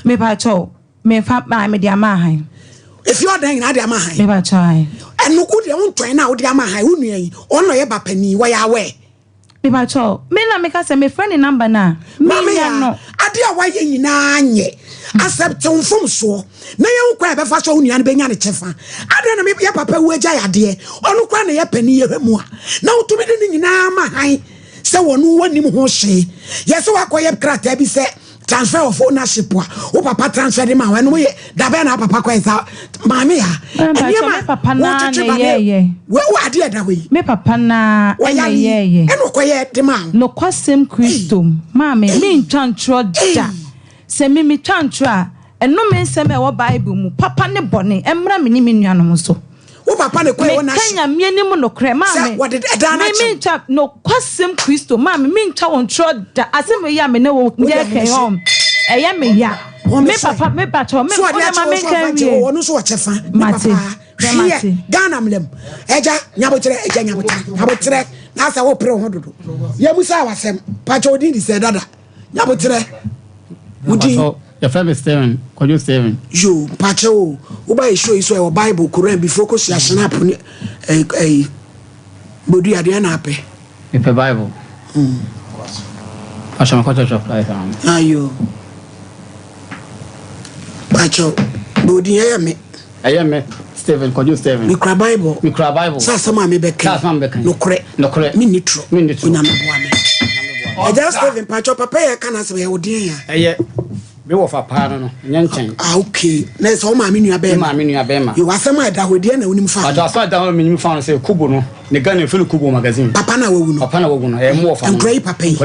me pa cho me fa ma me dia ma han if you dan na dia ma han me pa cho ai enu ku de won twan na wo dia ma han unua yi ono ye ba pani wa ya we me pa cho me na me ka se me friend number na me ya no ade a wa ye nyina anye accept unfom so na ye nkwa be fa so unua ne be nya ne chefa ade na me ya papa wu agya yade onu kwa na ye pani ye hwemu a na utumi de nyina ma han se wonu wanim ho hye ye se wakoye krata bi se transfer of ownership wa o papa transfer de ma wa no ye da be na papa kwa isa maame ya me papa na ye we ade da we me papa na ye eno koye de ma no kwasem Kristo maame me ntwantro da se me twantro a eno me nsem e wo Bible mu papa ne bone emra me ni me nuanom so o papa ne koye wona Kenya me ni mu no kre maame me ntwa no kwasem Kristo maame me ntwa won tro da asem ya me ne wo ye kan hom eye me ya me papa me bato me ma me kan wie wonu so wachefa mate Ghana mlem eja nyabotre na sa wo pre ho dodo ye musa wasem pacho odi di se dada nyabotre mudi your friend Steven kojo Steven yo pacho wo ba show iso e Bible Quran before ko sia snap bodu ade na ape e pe Bible Asha ko church of life ayo pacho bodu ye me Steven kojo Steven mi kra Bible sa ma me beka no kre mi nitro onyame boa me e just Steven pacho papa ye kana se ye odin ya eye me wo fa pa no nyenchen okay na so ma me nua be ma you asema da hodie na unim fa ada so da me nim fa no se kubo no ne Ghana feel kubo magazine papa na wawu no e mo fa no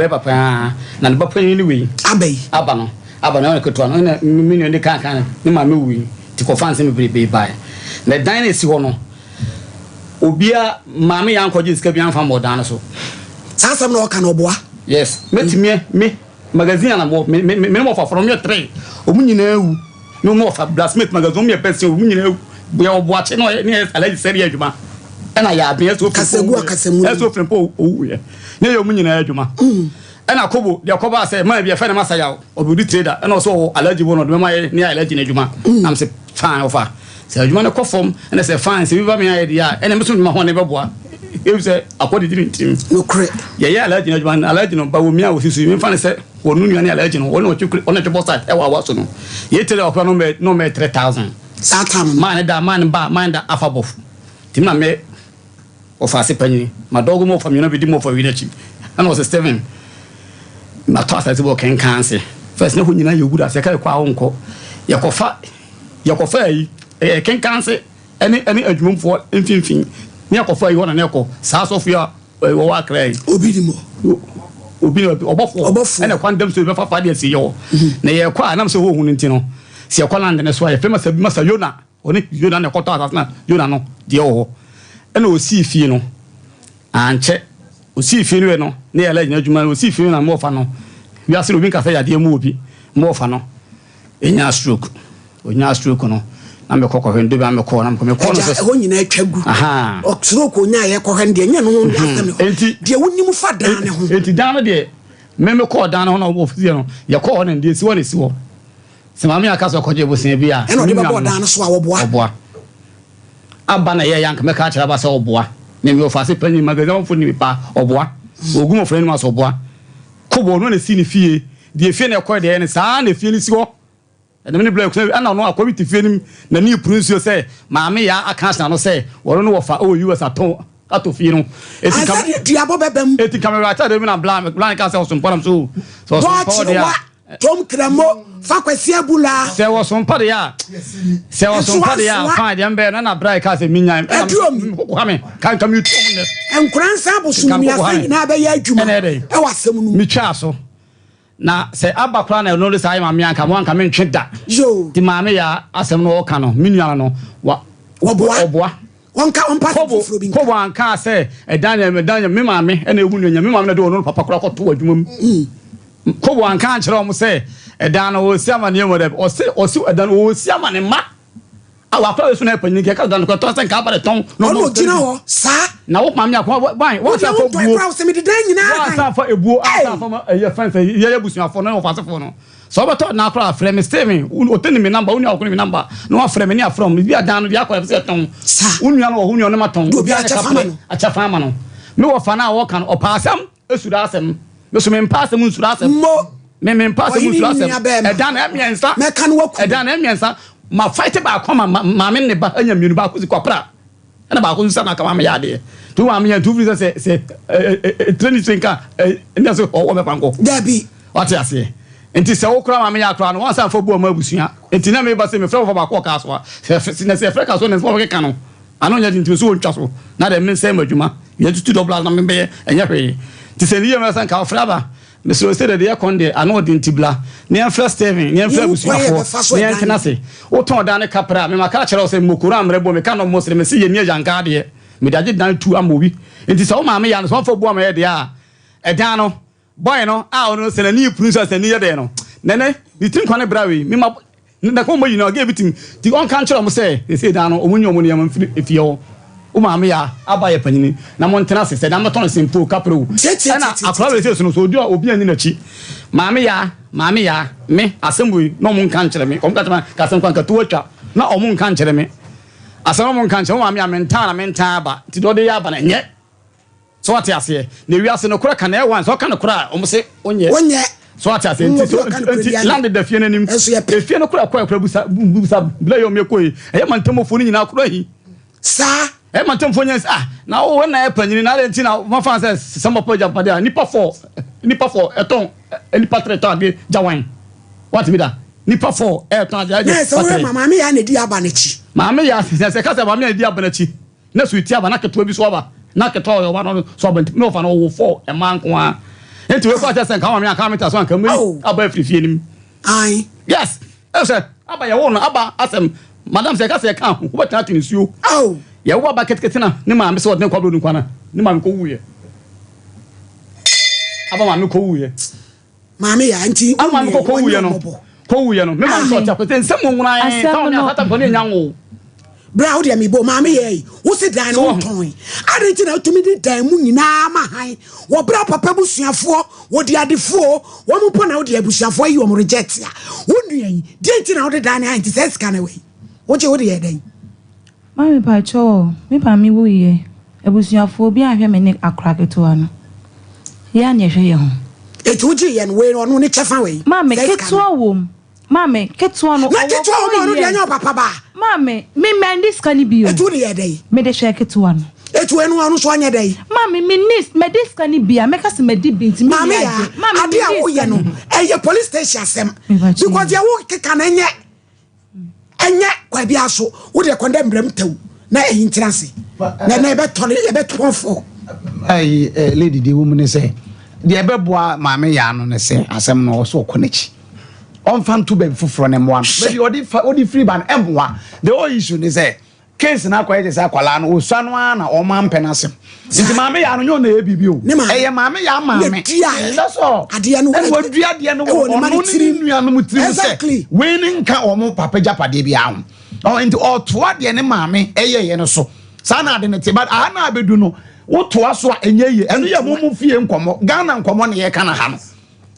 papa na ne papa ni wi aba no na ko to no na me nua ne kan ne ma me wi ti ko fan se me be bai na dan na si ho no obia maame ya nkoje sika bi anfa mo dan so sasam na o kan oboa yes metimie me magazine na me mo fa from your 3 omunyina ewu me mo fa blacksmith magazine me person omunyina ewu boya oboache no ne alaji seri adwuma na ya abia so kasegu akasemu eso frempo owu ye ne ye omunyina adwuma na kobo de koba say ma bia fa na masaya obudi trader na so alaji wono de ma ne alaji na adwuma am se fine ofa se adwuma ne kofom na se fine se biba me ya dia ene meso ma ho ne beboa e say akodi din tim no kre ye alaji na adwuma alaji no ba wo mi a wo sisu mi fa ne se wonu nua ne alaji no wonu chukri ona chebo site e wa so no ye tele okwa no me 3000 satam man da afabof tim na me ofa se panyi ma dogo mo fa mi no bi di mo fa wi na chi ana was 7 na toss as work can cancel first na ho nyina ye guda se kai kwa onko ye kofa yi can cancel any adwumfo mfimfin ne kofa yi wona ne ko sa sofia wo wa krai obidimo obofo ene kwandam so be fa fa de si yo na ye kwa na so ho hu nti no se ye kwala ndene so ye fema sabi masa yona oni yona ne koto asasna yona no de ho ene o si fie no anche o si fie no ne ele nya adwuma o si fie na mo fa no we are obi kasa ya de mu obi mo fa no enya stroke no na me kokko hwende ba me ko na me ko no so ho nyina atwagu aha o stroke onya ye ko hwende enya no ho asem de wonim fa dan ne ho enti dan de me ko dan ho na ofisi no ye ko na de si wo ne si wo se ma me aka so koje bosen bi a eno de ba dan so a wo boa aba na ye yank me ka kira ba se wo boa me ofase pani magazine fo ni pa oboa ogum ofre ni ma so boa kobo no na si ni fie de fie na ko de ne saa na fie ni si ho and many blacks ana no akwa biti fie nim na ni prunsio say maame ya aka no say woro no wofa US ato fie no eti kam diabo bebem eti camera ta de na blank ka say osompo so Tom Kramo fa kwesi abula se wo sompa de ya fa de mbe na bra ka say minyan kwame kan kam yutu ne enkransa bosu mi afa na be ya adwuma e wasem nu mi twa so na se abakra na no sai maame anka mo anka me ntweda yo di maame ya asem no ka no minua no oboa wonka onpa fufuro bi ko anka se edanya me maame na ewu nua me maame na de ono papa kora ko to adwuma mu ko anka kire o se edana o si amane mo de o si edana o si amane ma awakwa so na panyin ke ka dan ko to se nka bare ton no gina ho sa na wo maame akwa ban wo sa fo buo wo se me de dan nyina wo sa fo ebuo asa fo ye fanfa ye busuafo no wo fo no so beto na akra frɛ me Steven o teni me number uni akoni me number no afrɛ me ni afrɛ me bia dan no bia akwa se ton unua no wo unua no maton bia acha fama no me wo fa na wo kan o paasam esura asem me so me paasam nsura asem me paasam nsura asem edan emiensa me kan wo edan emiensa ma fight ba akoma ma me ne ba anya mienu ba ko si kwapra na ba ko nsa na kama me yade tu wa me tu free se training senka nda so o me panko dabi what you say enti se wo kura maame ya kura no wansa fo buo ma abusua enti na me ba se me frɛ ba ko ka so a na se frɛ ka so ne so ka no ano nya dinti so ntwa so na de me se madwuma ye tutu double na me be enya hwe ti se ni ye me san ka frɛ ba me so se de ye konde ano dinti bla ne en frɛ Steven ne en frɛ abusua ne en tena se wo ton da ne kapra me maka kyerɛ se mokura amre bo me ka no mo se me se ye ni ajanka de me daje dan tu amobi enti se wo maame ya no so fo buo ma ye de a edan no boy no ono se na ni prince se ni ye de no nene ni tin kwane brawe mi ma na ko mo yi na ge bitim ti on kan kire mo se da no omunyo mo ne yam efie o maame ya aba ye panyini na mo ntena se da mo ton simple kapro na akwa we se so no so obi ani na chi maame ya me asembu no mo kan kire me o mka ka sem kwan ka to atwa na o mo kan kire me asem mo kan kire maame ya menta ba ti do de ya ba na nye so what you say ne wi ase no kura kan e wan so kan kura o mo se onye so what you say nti land the fie nanim e fie no kura kwa busa bla yo me koi e man temofo ni nyina kura hi sa e man temofo nya na o na e panyini na re nti na ma fa say Sompa pade nipa 4 eton nipa 3 ton de jawan what be that nipa 4 eton aja na so we mama me ya na di aba na chi mama ya se ka se mama ya di aba na chi na so iti aba na keto bi so aba na keto yo ba no so aba no fa no wo 4 e man ko a enti we kwa tese nka mama aka meta so nka mai aba frifie nim ai yes e say aba ya wo no aba asem madam se ka se ka wo beta tin suo ya wo aba ketekete na ne ma me se wo ne kwado nkwa na ne ma me ko wuye aba ma me ko wuye mama ya nti ama me ko wuye no me ma so ta ko se nsem nwuna ai ka wo ne atata ko ne nyanwo bra wo de mi bo maame ye wo se dan no ton ade ti na tumi de dan mu nyina ma han wo bra papa busuafo wo de adefo wo mo po na wo de abusuafo yi wo mo reject ya wo nua yi de ti na wo de dan han ti se ska na we wo je wo de ye dan maame pa cho me pa mi wo ye abusuafo bi ahwe me ne akra keto ano ya ne hwe ye ho etu ji ye no we no ne chefa we maame keto awom Mame, ketua no. Na ketua o no de anya papa ba. Mame, me this can be you. Etu de dey. Me de share ketua no. Etu enu anu so anya dey. Mame, me nis, me this can be a make us me di binti me. Mame ya. Ade a wo ye no. Eye police station asem. Because ye wo keka na enye kwa bia so. Wo de condemn brem tew. Na ehin tirase. Na ebe tole ebe tonfo. Ai lady the woman say. The ebe boa mame ya no ne say asem no so konechi. On fan to be fufro ne moan maybe odi free ban emwa the whole issue is say case na kwa say akwala no osua no na o ma mpenasem nti maame ya no nyo na ebibio eye maame ya maame that's all ade no wo dua de no wo no nua no mutiri se we ni nka o mo papa japade bia ho o nti o toa de ne maame eye no so sa na ade ne te but ana abedu no wo toa so a enye ye eno ye mo fie nkomo Ghana nkomo ne ye kana ha no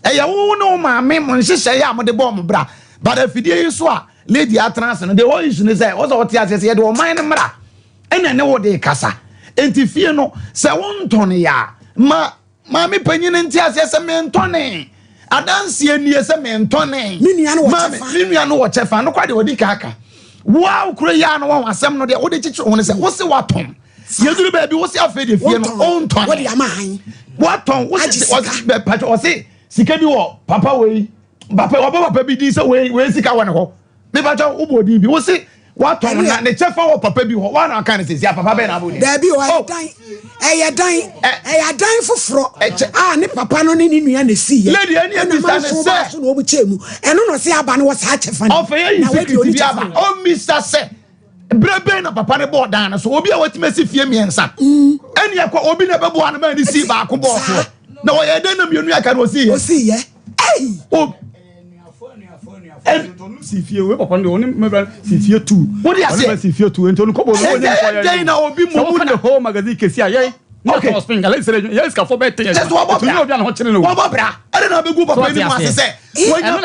eye wo no maame mo nhyehyɛ ya mo de bɔ mo bra but afidie yi so a lady atrans no the whole issue is say what what say the woman mra ena ne wo de kasa enti fie no se wonton ya maame panyin nti ase se mentone adanse anie se mentone minua no wo chefa no kwa de odi kaka wow kuro ya no wo asem no de wo de chichi wo ne se wo se waton yeduru ba bi wo se afa de fie no onton wo de amahan waton wo se be patch wo se sika bi wo papa we papa bi di se we sika wo ne ho me ba jo ubodi bi wo se waton na ne chefa wo papa bi ho wa na kan se sia papa be na bodi da bi o dan foforo ne papa no ne nua na si ye lady ani bi sa so no obu chemu eno no se aba no wo sa chefa na we di aba o mr se brebe na papa ne bo dan na so obi a watima si fie miensa eni akwa obi na bebo an ma ni si ba ko bo so na wo ye den na mienu aka no si ye o si fie we papa ndo oni mebra si fie 2 wo di ase si fie 2 ento no ko bo no onye ko ya na obi mu the whole magazine kesi aye okay no spring let's say yes ka for better yes to no obi an ho chene no wo bra ere na begu papa ni mu ase se wonya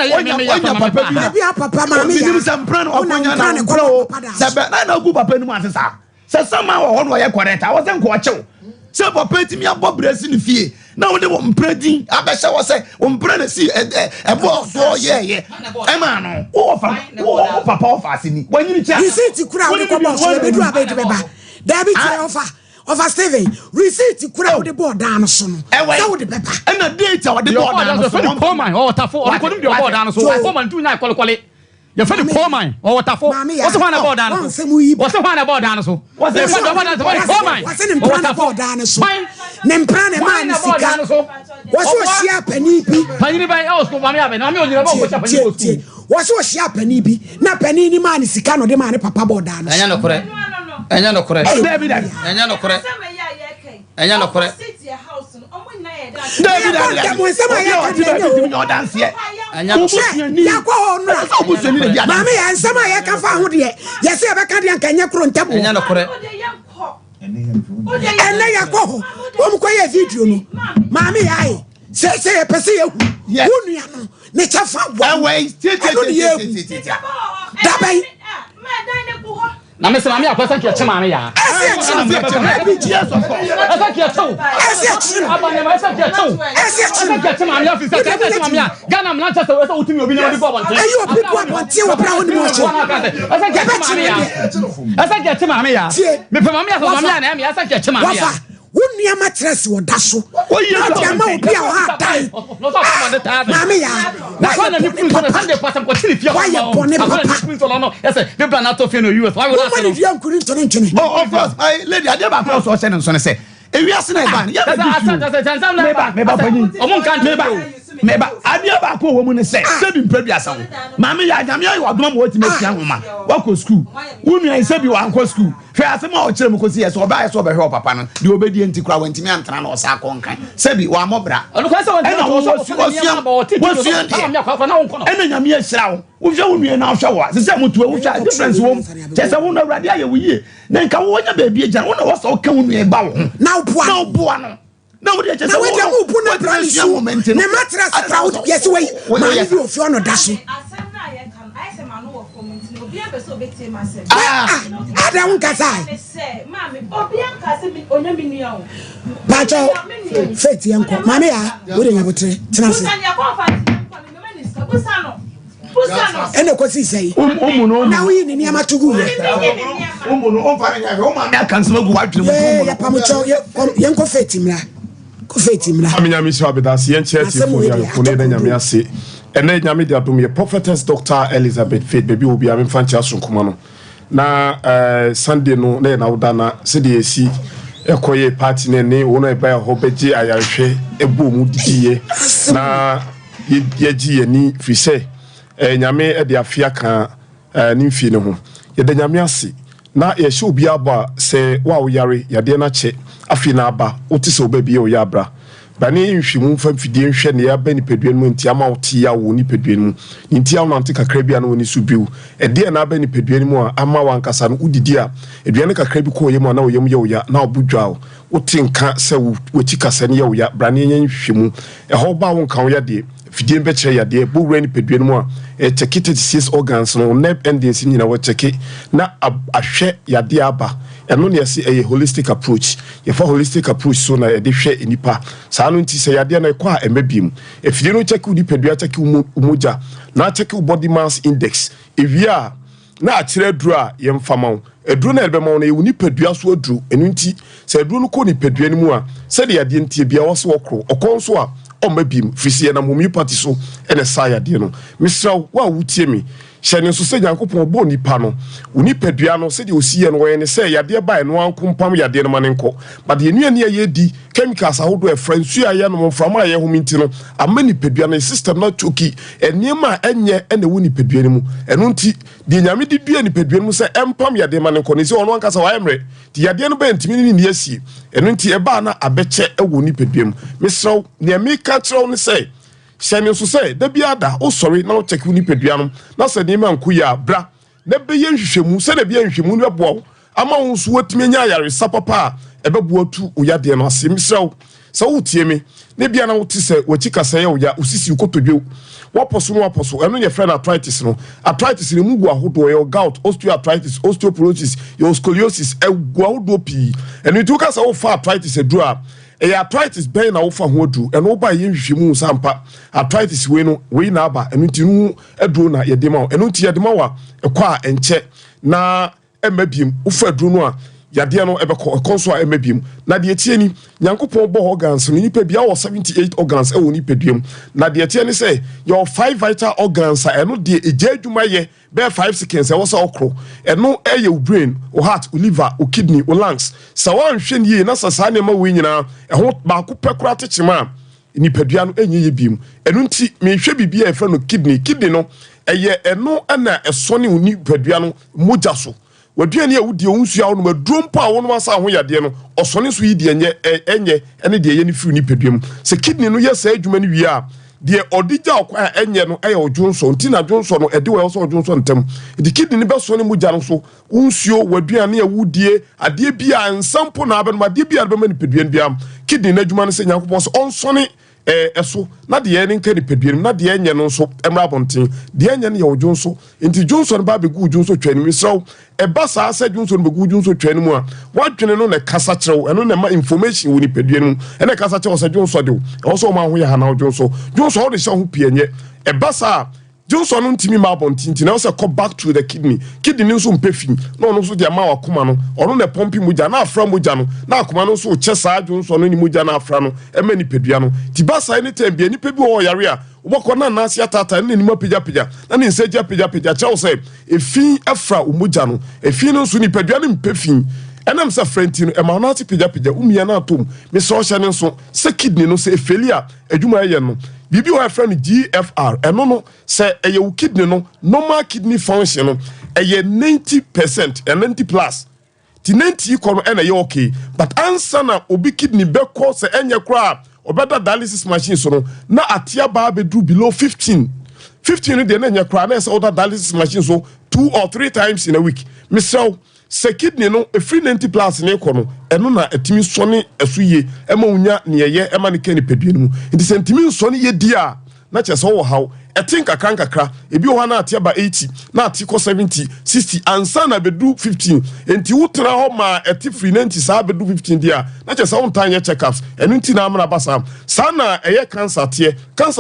papa bi papa ma me ya ni sempran okonya na ko se be na gu papa ni mu ase sa se sama wo ho no ye correct a wo se nko ochew se papa ti mi abobra si ni fie na wo de wo mpredi abehye wo se wo mpre na si ebo so ye e ma no wo papa ofasi ni wanyini cha receipt kura wo de ko boss we bedu abedu beba da bi kura offer Steven receipt kura wo de board down so no so wo de beba e na data wo de board down so no poor man o tafo o ko dum de board down so poor man tu nya kwale you feel the poor man or tafo what's one about down what's one about down so what's the poor man what's in board down so nempra man sika what's what share penny by else ko mama ya na me onyina ba ko cha penny ko what's what share penny bi na penny ni man sika no de man papa board down enya no kore enya no kore enya no kore enya no kore David Mama ya nsema ya ka fa ho de yesi e be ka de anka nya kro ntabo enya no kore ene ya ko ho o mko ye video no mama ya ai se e pese ye hu nua no ne cha fa wa da bai na me se mama ya kwasa ke che mama ya Ghana Manchester we say utimi obi na odi go abonte ayo obi go abonte wo bra ho ni mo so asa ke che mama ya me pe mama ya so mama ya na me asa ke che mama ya wonua matress wo da so na ti ama obi a wo ha tai mama ya na ko na ni prince na Sunday pasam ko tiri fia why you born papa prince no yes they plan not to feel no US why would I say you am kurin tonentone oh of course I lady ade ba ko so say nso ne say ewiase na ban ya me ba pani omo kan meba adia ba ko wo mu ne se bi mpra bi asawo maame ya nyame ayi wadoma mo wati mesia homa wako school wunu ya se bi wa anko school hwe asema o kire mu ko si yes oba yes oba hwe papa no de obedi enti kura wantimi antana na osa akọ nkan se bi wa mobra onu kwa se wantimi ena nyame ya hira wo hwe wunu na hwe wo se mutu wo hwe difference wo se se wunu awrade aye wo yie na nka wo nya ba bi agya wo na wo so ka wunu e ba wo na oboa no na wo de chese wo de mu bu na brand so ne mattress crowd yes we ma yi ofi ono da so ada un kasai bacho faith yanko mama ya wo de nyabotre tenase ene ko si sei umuno na wi ni amatugu ye umuno on fa nya o ma me akansema gu wadwene mu ya pamucho yanko faith mla ko faith mla amenya mi so abedasi yen church for ya ko ne nyame ase ene nyame de adom ye prophetess Dr. Elizabeth Faith baby obi am fanchi asunkuma no na Sunday no na udana se de esi ekoye party ne wono e ba ho beji ayahwe ebu mu diye na ye ji ye ni fise nyame e de afia kan ni mfi ne ho ye de nyame ase na ye show bi aba se wa wo yare yade na che afi na aba oti se obabi o ya bra bani nhwimu fa mfidie nhwe ne ya ba nipaduan mu ntia ma oti ya wo nipaduan mu ntia wo nante kakra bia na woni so biu ede na ba nipaduan mu a ama wankasa no udidi a eduane kakra bi ko yemu na wo yemu ye wo ya na obudwa wo oti nka se wo ti kasa ne ye wo ya brane nya nhwimu ho ba wo nka wo ya de fidie be kire ya de bo wura nipaduan mu a check it 6 organs no nep endings nyina wo check na ahwe ya de aba eno ne yesi a holistic approach ye for holistic approach so na de hwe enipa saa no nti se yade na ekwa emabiem efide no check udi pedua check umoja na check body mass index evia na akire aduru a ye mfama aduru na elbema na ye uni pedua so aduru enu nti se aduru no ko ni pedua ni mu a se de yade ntie bia wo so okro okonso a omabiem fisi na momi party so ene sa yade no misra wa wutie mi hyɛne so sɛ Nyankopɔn bɔ nipa no uni pedua no sɛ de osiye no wɔyɛ ne sɛ yade ba no ankompam yade no manenkɔ but ye nua ne ye di chemicals ahodo e fransu aye no mframa aye hominti no amani pedua no system na choki eniema enye ene woni pedua no mu eno nti de nyame di dua ni pedua no mu sɛ empam yade manenkɔ ne sɛ ɔno ankasa wa emre di yade no ba ntimi ni asie eno nti eba na abɛkyɛ ewo ni pedua mu mesrɛw ne me ka kyerɛw ne sɛ hyɛne so sɛ da biada o sorry na o check ni pedua no na sɛ ne man kuya bra na be ye nhwehwemu sɛ na be ye nhwehwemu no bɛboa ama wo so watimi nya yare sapapa ɛbɛboa tu o yade no asem sɛ sɛ wo tie me ne bia na wo ti sɛ wachi kasa ye wo ya usisi ukotodwe waposo ɛno ne friend arthritis no arthritis ne mu gu ahodo ye gout osteoarthritis osteoporosis your scoliosis egu ahodo pi ɛno tu kasa wo fa arthritis eduru a arthritis ben na wo fa ho adu eno ba ye nhwehwemu sampa arthritis we no we na aba eno ti nu aduro na ye dema eno ti ye dema wa ekwa enche na emabiem wo fa aduro no a yade no ebekọ konso a emabiem na de tie ni Nyankopon bo organs no nipa bia wo 78 organs e wo nipa duam na de tie ni say your 5 vital organs eno de eja adwuma ye be 5 seconds e wo sa okro eno eye wo brain wo heart wo liver wo kidney wo lungs sa wan hwe ni na sa ne ma we nyina e ho ba ko pekura techima nipa dua no enye ye biem eno nti me hwe bibia e fa no kidney no eye eno na esone wo nipa dua no moja so waduane a wudi onsu a no madrompo a wono asa ho yade no osone so yi de enye ene de ye ne fiu ni peduam se kidney no ye sa adwuma ni wi a de odija okwa enye no eye odwonso ntina dwonso no ede we so odwonso ntem de kidney ne beso ne muja no so onsuo waduane a wudie ade bia nsampo na abeno ade bia be mani peduan bia kidney na adwuma no se Nyankopon so onsone eso na de ye ne nka ni peduan na de enye no so emra bonten de enye ne ye odwonso nti dwonso no ba be gu dwonso twani misraw eba saa se dwonso no be gu dwonso twani mu a wadwene no na kasa kyerɛw eno na ma information woni peduan mu ene kasa kyerɛw se dwonso de o so ma ho ya ha na dwonso ho de se ho pienye eba saa Johnson ntimi ma bontinti na o se come back to the kidney nso mpefin na ono so de ma wakoma no ono na pompi muja na afra muja no na akoma no so o che saa Johnson ni muja na afra no ema ni pedua no ti ba sai ni tembe ni pebi o yare a oboko na na asia tata na ni ma pejapejja na ni nseja pejapejja che o se efin afra o muja no efin no so ni pedua ni mpefin enam sa frenti no ema na ati pejapejja umia na atom me so hye ne so se kidney no se efelia adwuma ye no bibi o friend GFR eno no se eye wo kidney no normal kidney function no eye 90% and 90 plus ti 90 ko no ena ye okay but answer na obi kidney be ko se enye kra obeda dialysis machine so no na atia ba be do below 15 no de na enye kra na se order dialysis machine so 2 or 3 times in a week misel se kidney no e free 90 plus ne ko no eno na atimi sone asuye ema unya ne ye ema ne kani peduan mu nti se ntimi sone ye dia na chese wo haw etin kakra ebi ho na atia ba 80 na atiko 70 60 ansa na bedu 15 enti wutra ho ma eti free 90 sa bedu 15 dia na chese won tanye checkups eno nti na amra basa sa na eye cancer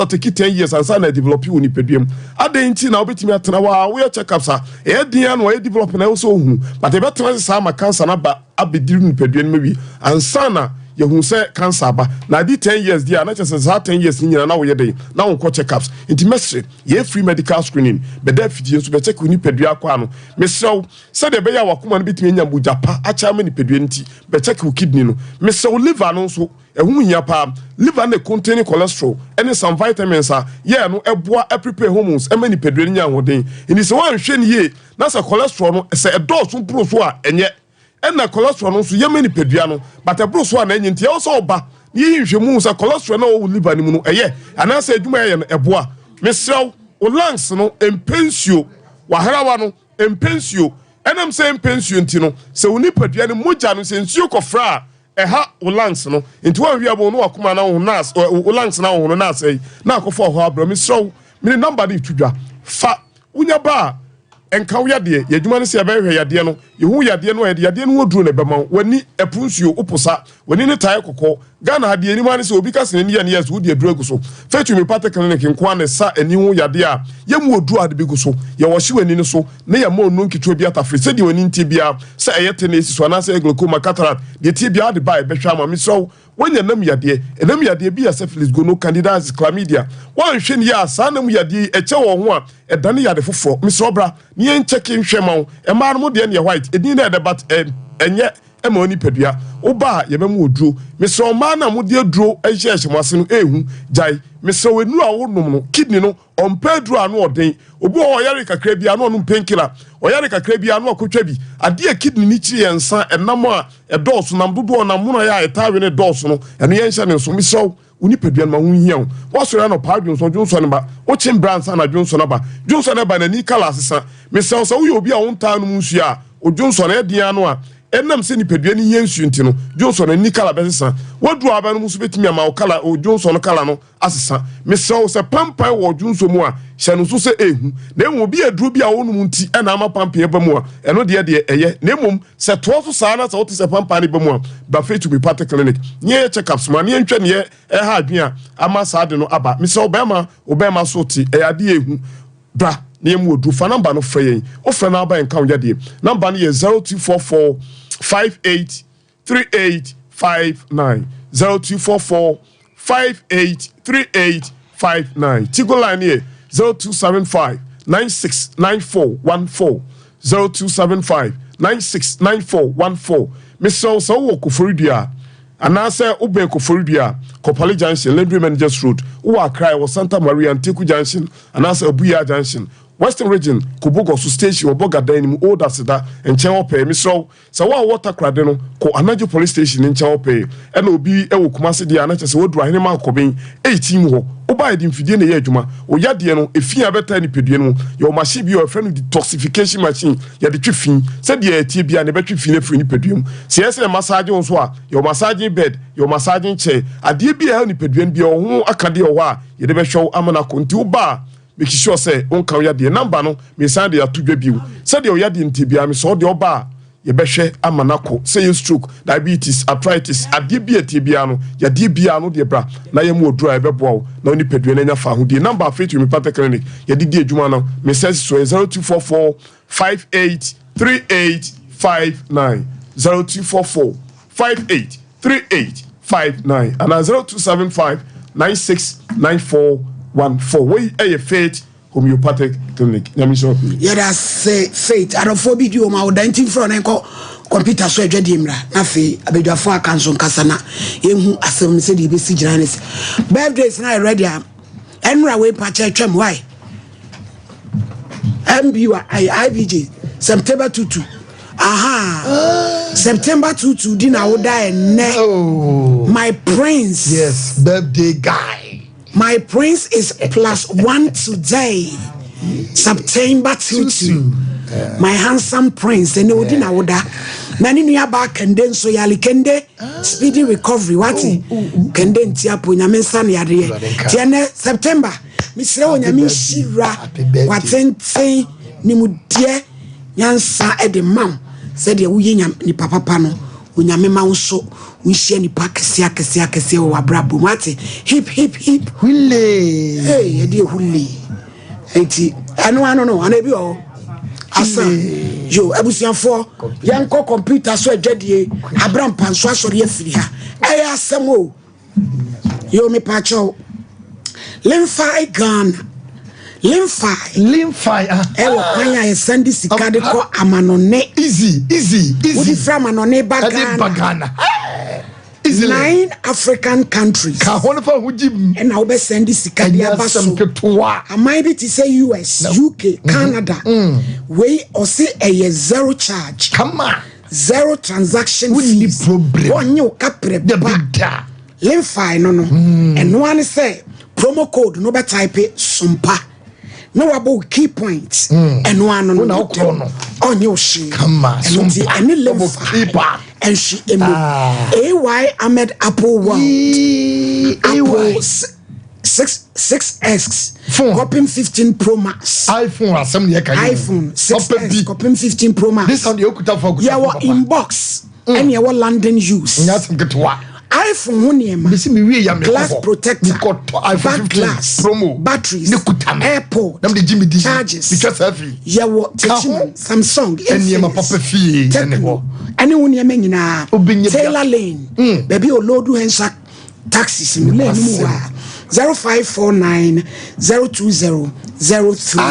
take 10 years ansa na develop woni peduam ade nti na obetimi atena wa we checkups a e dia no e develop na so hu but e betena sa ma cancer na ba abediru ni peduan mewi ansa na ye hu say cancer ba na di 10 years dia na chese za 10 years nyina na wo ye dey na wo checkups inti mesre ye free medical screening be da fidie so be check ni pedua kwa no mesrew se de be ya wakoma no bitimi nya bujapa acha me ni pedua nti be check kidney no mesrew liver no so ehun hia pa liver na contain cholesterol and some vitamins yeah no eboa prepare hormones e mani pedua nya hoden ini se wan hwe ni ye na se cholesterol no se edo so pro so a enye na cholesterol no so ye mani pedua no but e pro so a na enye ntia so oba ye hwe mu se cholesterol na o liver ni mu no eye ana se adwuma ye no eboa mesrew o lungs no empensio waharawa no empensio enam se empensio ntino se oni pedua no moja no se nsuo kofra eha ulangs no nti wa wi abo no akoma na wo nas ulangs na wo no nas na akofo ho abro mi so mi number ni tudwa fa unya ba enka wo yade yadwuma no se ya behwe yade no yehu yade no yade no woduro na bema wani epunsuo uposa wani ne tae kokko Ghana hade ni mane se obi ka se ni ya yes wo de duro guso fetu mi pate clinic nko na sa ani hu yade a yemu oduro ade bi guso ye wo hye wani no so na ya mo no nkitwo bi atafre se de wani nti bia se eyete na esi so na se glaucoma cataract de ti bia de ba e behwa ma mi so wonya nam yade bi ya syphilis gono candidiasis chlamydia wan hwe ni ya sa nam yade eche wo ho a edane yade foforo mi so bra ni en check nhwe ma wo e ma no de ne white edin na de bat enye emoni pedua oba ye bemu oduro meso ma na mo de aduro ehye mo ase no ehu jai meso wenu a wo nom no kidney no on pedro anu oden obi o yare kakra bia no no painkiller o yare kakra bia no akotwa bi ade kidney ni chi yensa enam a edoso nam dodo na mo ya etawe ne doso no eno yenhye ne so meso uni pedua ma hu hian wo so na pa Johnson ne ba o chim brands na Johnson na ba na ni kala asesa meso so wo ye obi a wonta no munsu a o Johnson na dia no a enam se ni pedua ni yensu ntino Johnson ni kala besesa wadu aba no muso betimi ama o kala o Johnson kala no asesa meso se pampa wo Johnson mu a hye no so se ehu na emu bi aduro bi a wonu nti ena ama pampa e ba mu a eno de eye na emom se to so sa na se wote se pampa ne ba mu a ba fetu be part clinic nye checkups ma ne ntwa ne e ha adwen a ama sa de no aba meso obema so ti e ade ehu bra na emu oduro fa number no frɛ yen o frɛ na aba enka onja de number no ye 0244 583859 0244 583859 Tigo line here 0275 969414 0275 969414 Mr. So Koforidua anase ube Koforidua Kopali Junction Landry Managers Road uwa cry was Santa Maria and Teku Junction anase Abuya Junction Western region Kubugo su station oboga danim old asida enchen ope mi so water crade no ko anajo police station enchen ope ena obi ewo kumase dia na chese woduru ahene ma akobin 18 ho oba edi mfidie na ye adwuma oyade no efia beta ni pedue no yo machine bi o friend detoxification machine ya de twifin se dia etie bia na betwifin afiri ni pedue mu se yese massage on so a yo massaging bed yo massaging chair ade bia ni pedue bia o ho akade o ho a ye de be hwew amana konti oba make sure say on kan ya de number no me san de atudwa biu say de ya de ntibia me so de oba ye behwe amanako say stroke diabetes arthritis ade bia tibia no ya de bia no de bra na ye mu odura e bebo na oni pedue na nya fa ho de number fit me pata clinic ye de adwuma no me say so 0244 583859 0244 583859 and 0275 969414 we a faith homeopathic clinic nyamiso yeah that's say faith arofobi di o ma odantin from nko computer so edwade mra na fe abedwafo akanso nkasa na yehu asem se de besi giranes birthdays na ready am enra we pa che twem why MBU IBJ September 22 September 22 dina oda ene my prince yes birthday guy my prince is +1 today September 22 my handsome prince ene odina oda nani nua ba kende so yali kende speedy recovery wati kende ntiapo nyamensa ne yade tiene September misre onyame shira watenten ni mudie nyansa e de mam said ye wuye ni papa no onyame ma nso unhia ni pakese o abrabo mate hip hule hey ye de hule enti ano no ana bi o asa yo abusianfo yanko computer so adwadie abram panso asori afiri ha eya asem o yo me pacho limfai Ghana limfai ewo kwanya ye send sika de ko amanone easy udi from amanone Ghana 9 African countries ka hono fa hujim and now be send sika de abaso amai bi ti say US UK Canada we or say a zero charge come on zero transaction fees onye kapre ba limfai no and no one say promo code no be type Sompa no about key points and one on your she come on any level and she AY Ahmed Apple World Apple 6S copying 15 Pro Max iPhone 6S copying 15 Pro Max this on the okuta for your inbox and your London use iPhone woniema glass protector back glass promo batteries airport charges yawo Samsung eniema papa fie ene woniema nyina Taylor Lane baby olodu hensa taxis in lane mu 0549 020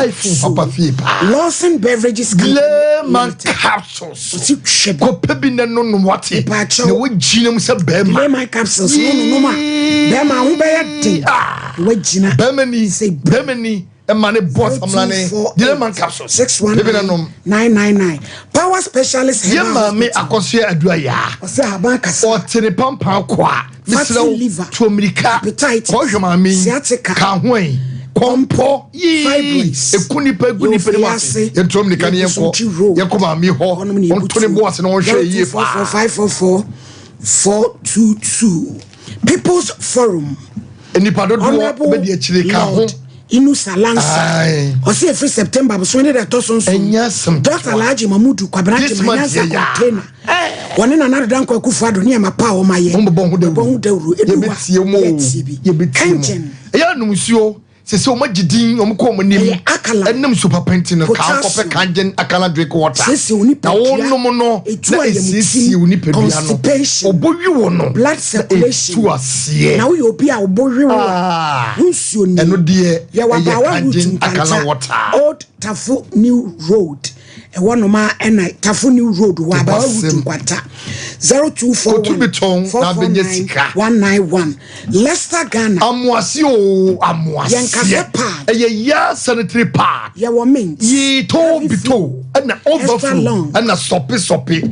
iPhone papa fie Lawson Beverages Gleman capsules ko pebine no no wate ne wo ginem se bema Gleman capsules no ma bema wo be yade wo gina bemani e mane boss amlane Gleman capsules 61999 power specialist yema me akosua adua ya o se haban kasa o tene pampa kwa misra to america ko hwema me ka hoen kompo fibroids ekuni pegu ni pere wase entom ni kan yenko yakoma mi ho ontone boss na won hwe yie 444 422 People's Forum enipa dodo be di akire ka ho inu salansa o se every September so ne da to so Dr. Laji Mamudu kwabrati manyansa container woni na nado dan kwaku fado ne ma pa o maye bon hu dawru eduwa ye betie ya no musuo se o magidin o mko mo nim enam super painting no ka kope kangen akala drink water na wonnom no na esisi oni pedua no obowi wo no blood circulation na wo obi a obowi wo nsuo ni eno de ya wa ba wa akala water old Tafu New Road one ma ena Tafu New Road wa ba wa kwata 0241 Leicester Ghana amwasi ya sanitary pad ya wo mint ye to bito na overflow na sopi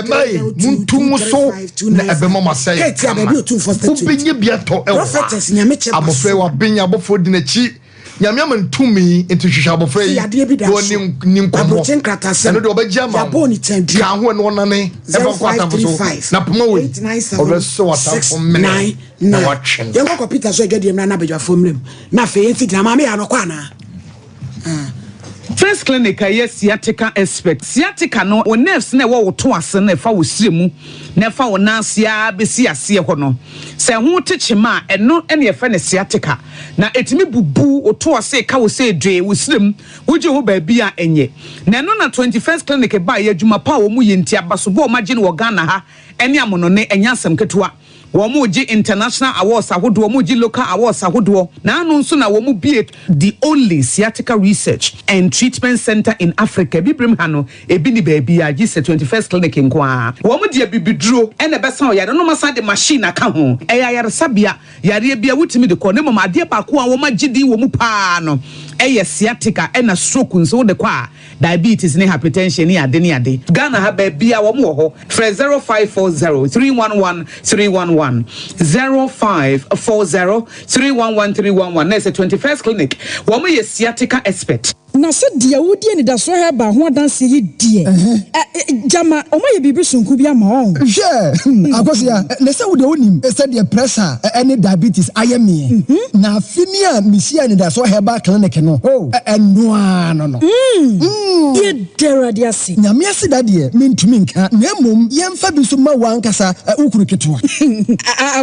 emai muntumu so na ebema masai ya baby o 2 ubinye biato ewa prophetess nyame che abofre wa binya abofo di na chi nyame amantumi into hwehwa abofre yi woni ninkomo eno de obagya ma ka ho no nane eba kwata so na poma we obeso watamfo mene na watchen yenko computer so adwade mna na badwa fomrem na fe enti dina ma me ya no kwa na First clinic yes sciatica expert sciatica no o nerves na wo to ase na fa wo siremu na fa wo nansia besi ase ho no se ho techema eno ene ye fa na sciatica na etimi bubu o to ase ka wo se dwe wo sirem wo je ho ba bia enye na eno na 21st clinic ba ye adwuma pa wo mu ye ntia baso bo magine wo Ghana ha ene amono ne enyasem ketewa Womuji international awards ahodo womuji local awards ahodo na anu nso na womu be the only sciatica research and treatment center in Africa bibrim hano ebi ni baby a gise 21st clinic nkoa womu de bibiduro ene besa o yare no masa de machine aka ho eya yare sabia yare bia wutimi de ko ne mama ade ba ko a womu gidi womu pa no eye sciatica ena stroke nso de kwa diabetes ne hypertension ni ade Ghana ha baby a womu ho 0540 311 311 0540311311 Next 21st clinic womo ye sciatica expert na se dia wodi ni da so he ba ho adanse yi die jama o ma ye bibi sunku bia ma on je akosia na se wode onim se dia pressure any diabetes ayeme na finia misia ni da so he ba clinic no eno no ye dera dia si na me se da die mentumi nka na mom ye mfa bi so ma wankasa ukuru ketewa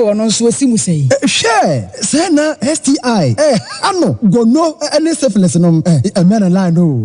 wono so simu sei hwe se na STI ano gono any syphilis no na line no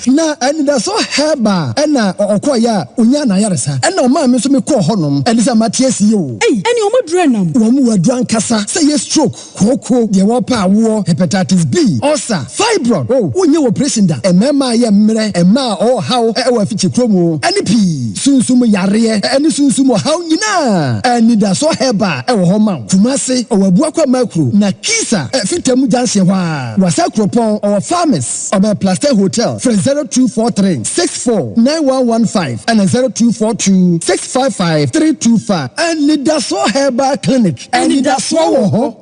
na anida so heba ena okoya onya na yaresa ena o ma me so me ko honom elisa matiasi yo eni o modrenam wo mu wadu ankasa say ye stroke koko ye wo pa wo hepatitis B ulcer fibroid onye operation da emema ye mre ema o haw e wa fichi kromo eni pi sunsum yare eni sunsum haw nyina anida so heba e wo homa kumase o wabu akwa makro na kisa fitam janse hwa wasakropon or farmers or Plaster Hotel from 0243 64 9115 and 0242 655 325 and Nidaso Herbal Clinic and Nidaso.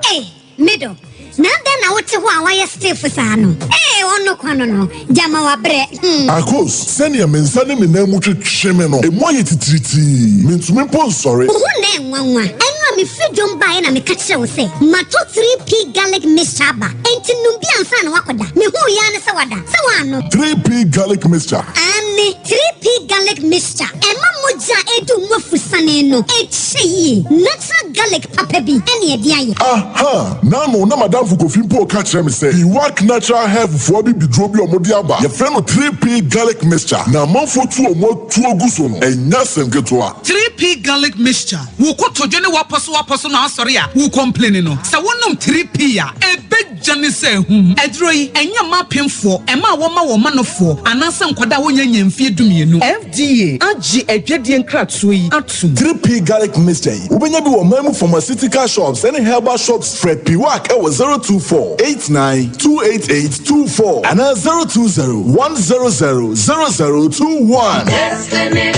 Hey, middle. Now then, I want to why still for Sano. Hey, no, Jama wa bre. Akos, send your men, send me name much shemeno. A moye titi. Means me pon sorry. Who name one? Me feed don't buy and me catch you say. Mato 3P garlic mixture ba. Ain't numbian fan wakoda. Me who yana sawada. Sawano. 3P garlic mixture. Ane 3P garlic mixture. Emma moja edu mofusane no. Echi natural garlic papebi. Any idea? Aha. Nano na madam fuko fimpo catch me say. He work natural hair for be drobi or modiaba. Your friend 3P garlic mixture. Na man for 2 or more 2 gusono. And yasen get to 3P garlic mixture. Wuko tojene wapas na sorry a wo complain no se wonum 3P a ebejane se hu edroi enya mapemfo ema wo ma wo manofo ananse nkoda wo nya nyamfie dumienu FDA agi adwedie nkratso yi atum 3P garlic mixture ubenya bi wo mamu pharmaceutical shops and herbal shops Fred P Work 02489288824 and 02010000021 Destiny.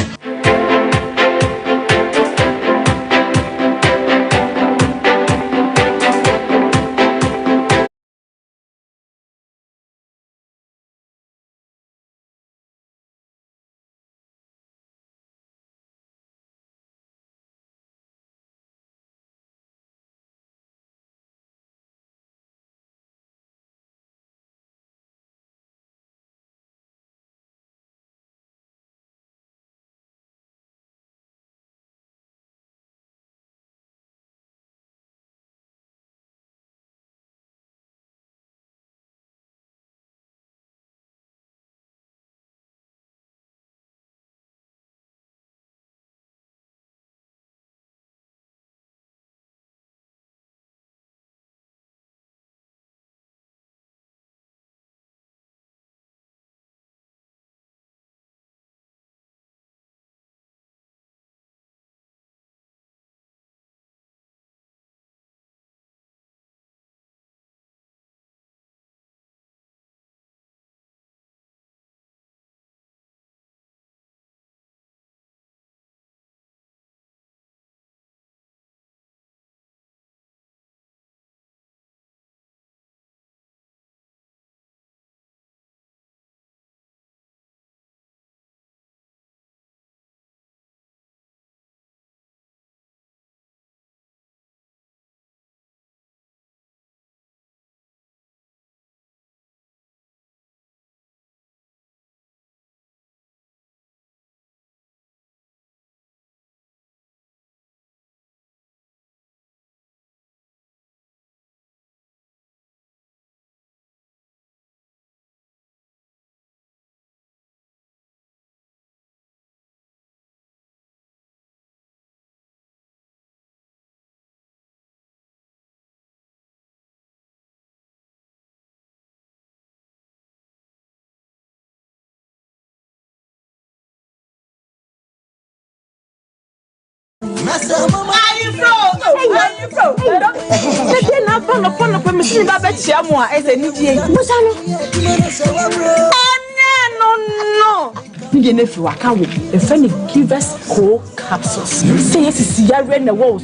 If you are coming, if any give us cold capsules, say yes, is Yaren the walls,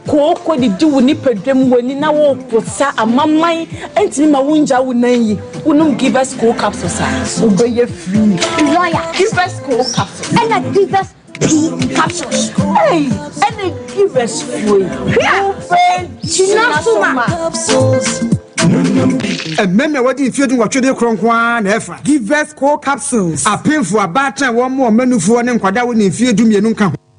cold, what did you nip them when in our posa a mamma and Tima Winja would name you, give us cold capsules, so be you free. Lawyer, give us cold capsules, and I give us tea capsules. Hey, and I give us free. Capsules. And remember what if you do what you do, Cronquan, give us cold capsules. A painful a batter, one more menu for an inquadawin if you do me.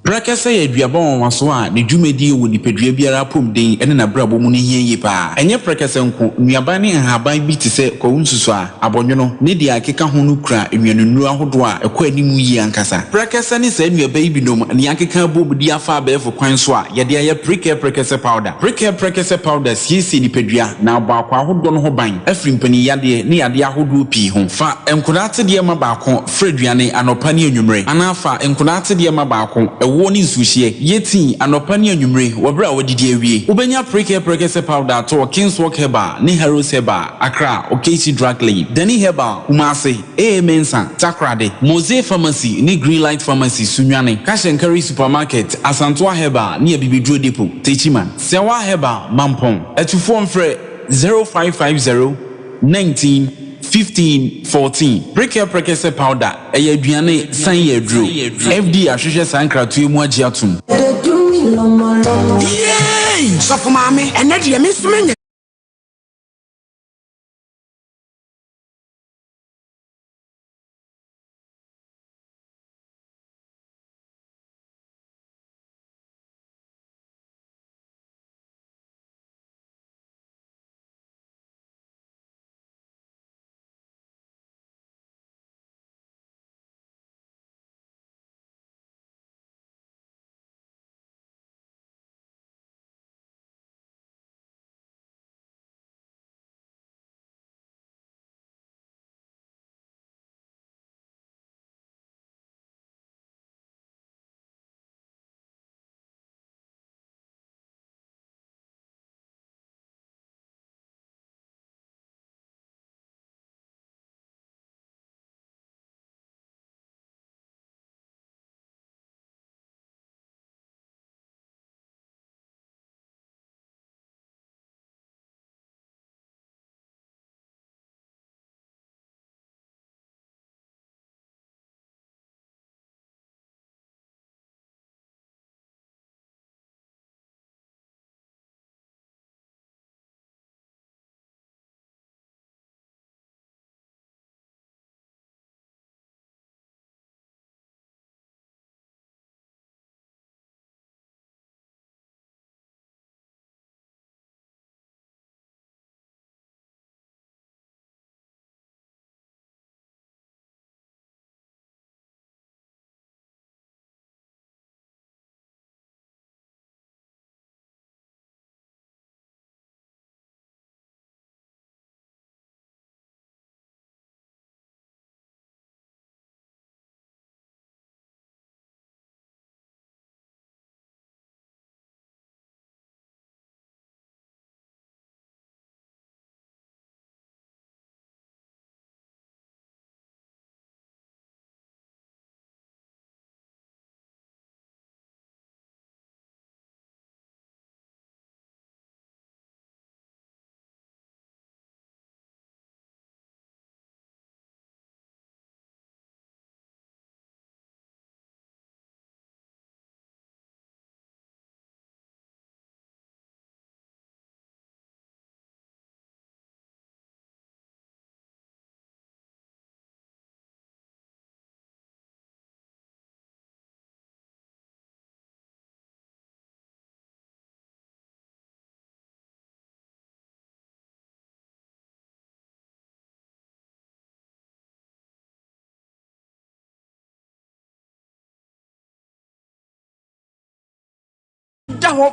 Brakasa ye duabon waso a ne dwumadi wo nipadua biara pom den ene na brabo mu ne hie pa enye brakasa nko nuaba ne haban bi te se kwunsusu a abonwono ne dia akeka ho no kura enwanunu ahodo a ekọ animu yi ankasa brakasa ne se nuaba yi binom ne akeka bobudi afa abefo kwan so a ye dia ye brakasa powder brakasa powder siesi nipadua na abakwa ahodo no ho ban afrimpani yade ne yade ahodo pi ho fa enkodate de ma baako freduane anopa ne anwumre anafa enkodate de ma baako woni nsuhie yeti anopa ne anwumre wobra wodidi awie ubenya brakasa powder to Kingswalk Herbal ne Harrows Herbal Accra Okesi Drug Lane Dani Herbal Kumase Mensa Takrade Mose Pharmacy ne Greenlight Pharmacy Sunwane Kashenkari Supermarket Asantwa Herbal ne Bibidro Depot Techiman Sewa Herbal Mampong etufo mfre 0550 19 15 14 brakasa powder aduane san yedro FD ahwehwe sankratu mu agiatum yey so for mama enade me sumenye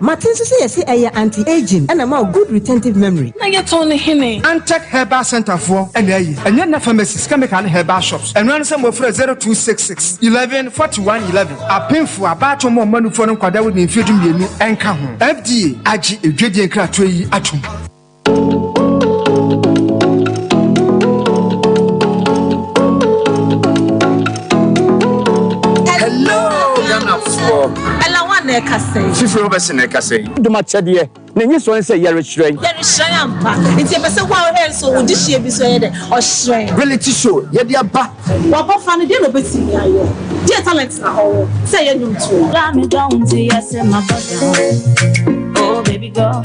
Martin say yes anti-aging and a good retentive memory. Na get on him. Antec Herbal Center for and na pharmacies chemical herbal shops. And run some of 0266 11 41 11. A painful about more money for no kwada with infection me enka ho. FDA agi edwedie nkratwe yi atum. Hello, Ghana. Fifre obese na kase duma chede na nyi so nse yare hyiren ampa nti be se kwa o so odi hie bi so ye de o hyiren reality show ye de aba wa bofa no de no beti mi ayo de talent na ho say ye nyum tu la me down to yes my body oh baby girl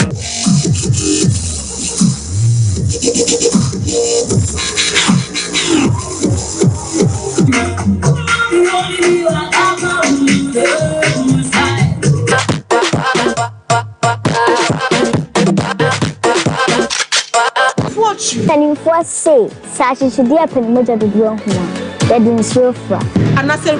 for say such should dear penimoja do huma that in sofa and I said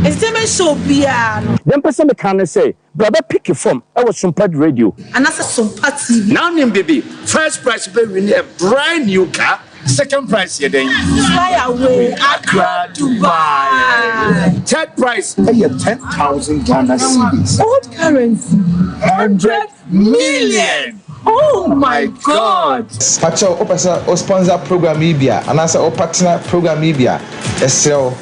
it's them so piano then person can say brother pick your form I was Sompa radio and I said Sompa TV now name baby first prize be win a brand new car second prize here then fly away Accra Dubai third prize 10,000 Ghana cedis old currency 100 million. Oh my God! Pacho, o sponsor program Ibia, and as a partner program Ibia, SL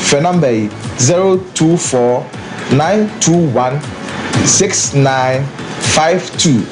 Fenambe 024 921 6952.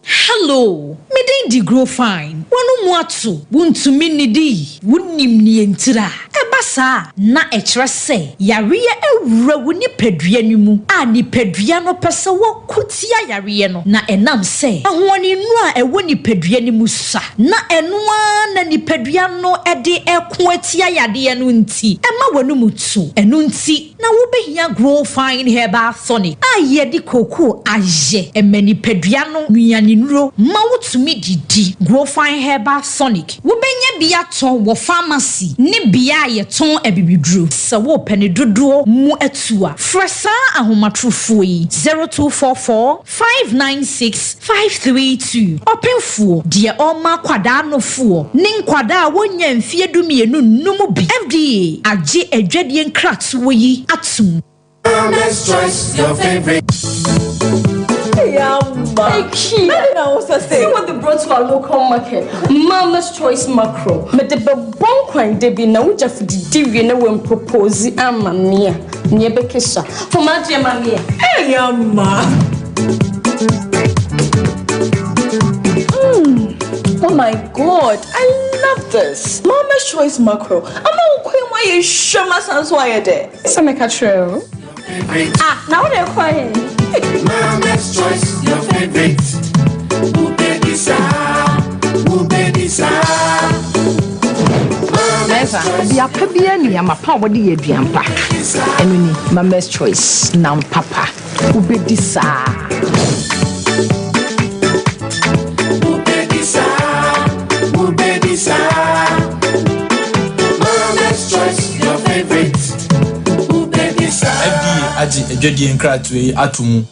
Hello, me dey grow fine. Wanu muatu, wuntu minidi, wunim ni entira. Ebasa na echre se, yariye ewura wuni pedua nimu. A ni pedua no pese wo kutia yariye no. Na enam se, ahwani nu a ewo ni pedua nimu sa. Na enua na ni pedua no ede eko atia yade no nti. Ema wanu mutu, enu nti na wo behia grow fine herbal tonic. A ye di koko aje, emeni pedua no nuani nuro. Ma wotumi didi grow fine herbal sonic wo benye bia ton wo pharmacy ne bia ye ton abibidru se wo pene dodo mu atua fresa ahomatrofo yi 0244 596 532 openfo de oma kwada no fo ne nkwada wonya mfie dumienu numu bi FDA age adwadie nkratso yi atum Mama's Choice, your favorite. See what they brought to our local market. Mama's Choice macro. But the bon coin debi na uja for the divya na when propose amamia. Nyebekesha. For my dear mamia. Hey, yamma. Oh my God, I love this. Mama's Choice macro. I'm not queen why you show my son's why you're there. It's a make a true. Now they're quiet. Mama's Choice, your favorite. Ubedisa. Bia pabia ni amapa wode ye duampa. Eno ni Mama's Choice na mpapa. Ubedisa. Mama's Choice, your favorite. FDA agi edwadie nkratwe atumu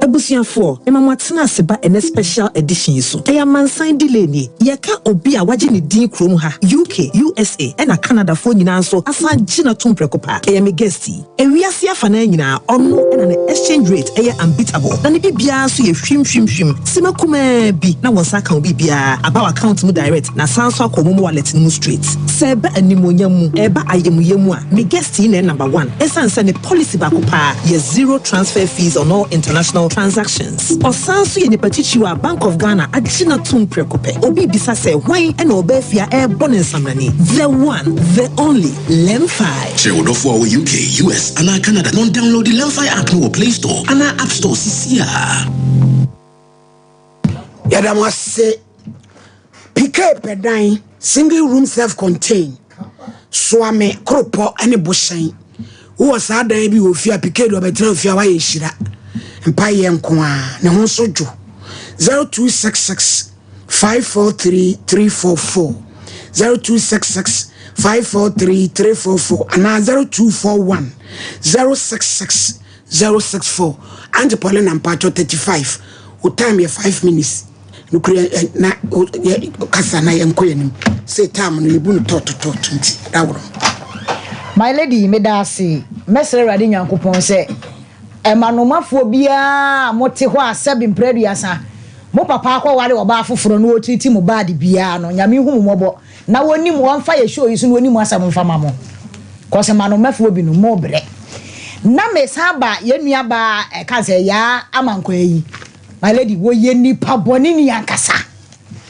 Abusiafo, emamwatena seba ene special edition so. Eya mansan delay ni. Yeka obi a waje ni din krom ha. UK, USA, ena Canada fo nyina so asan gina tumpreko pa. Eya me guesti. Ewiase afa na nyina ono ena ne exchange rate eya unbeatable. Na ne bibia so ye hwim. Sima kuma bi na wonsa kan bibia aba account mu direct na sanso akomo wallet mu straight. Seba animonyam mu eba ayemuyemu a me guesti na number 1. Esanse ne policy ba ko pa ye zero transfer fees on all international transactions. Osanso ye nepatichiwa Bank of Ghana agina tumprekope. Obi bisa se why and obefia air bonin samani. The one, the only Lemfi. Cheodofo UK, US, and Canada. Non download the Lemfi app no Play Store and App Store CCA. Yadama say PK pedine single room self-contained. Swame kropo any bushain. Who was sad that be with fear PK do betra fear why shira. Empire Nkwa ne ho sojo 0266 543 344 0266 543 344 and 0241 066 064 and Pauline and Pacho 35 o time ye 5 minutes no na kasa na yenkoyenim say time no libu no tot nti dawro my lady medasi mesere rade nyankopon say emanomafo bia mote ho asabi mpraduasa mo papa akwa ware oba afoforo no otiti mo bad bia no nyame hu mobo na woni mo wamfa ye show yi so woni mo asam mfama mo kose manomafo bi no mo bre na mesaba ye nuaba ka se ya amankwa yi my lady wo ye nipa bonini yankasa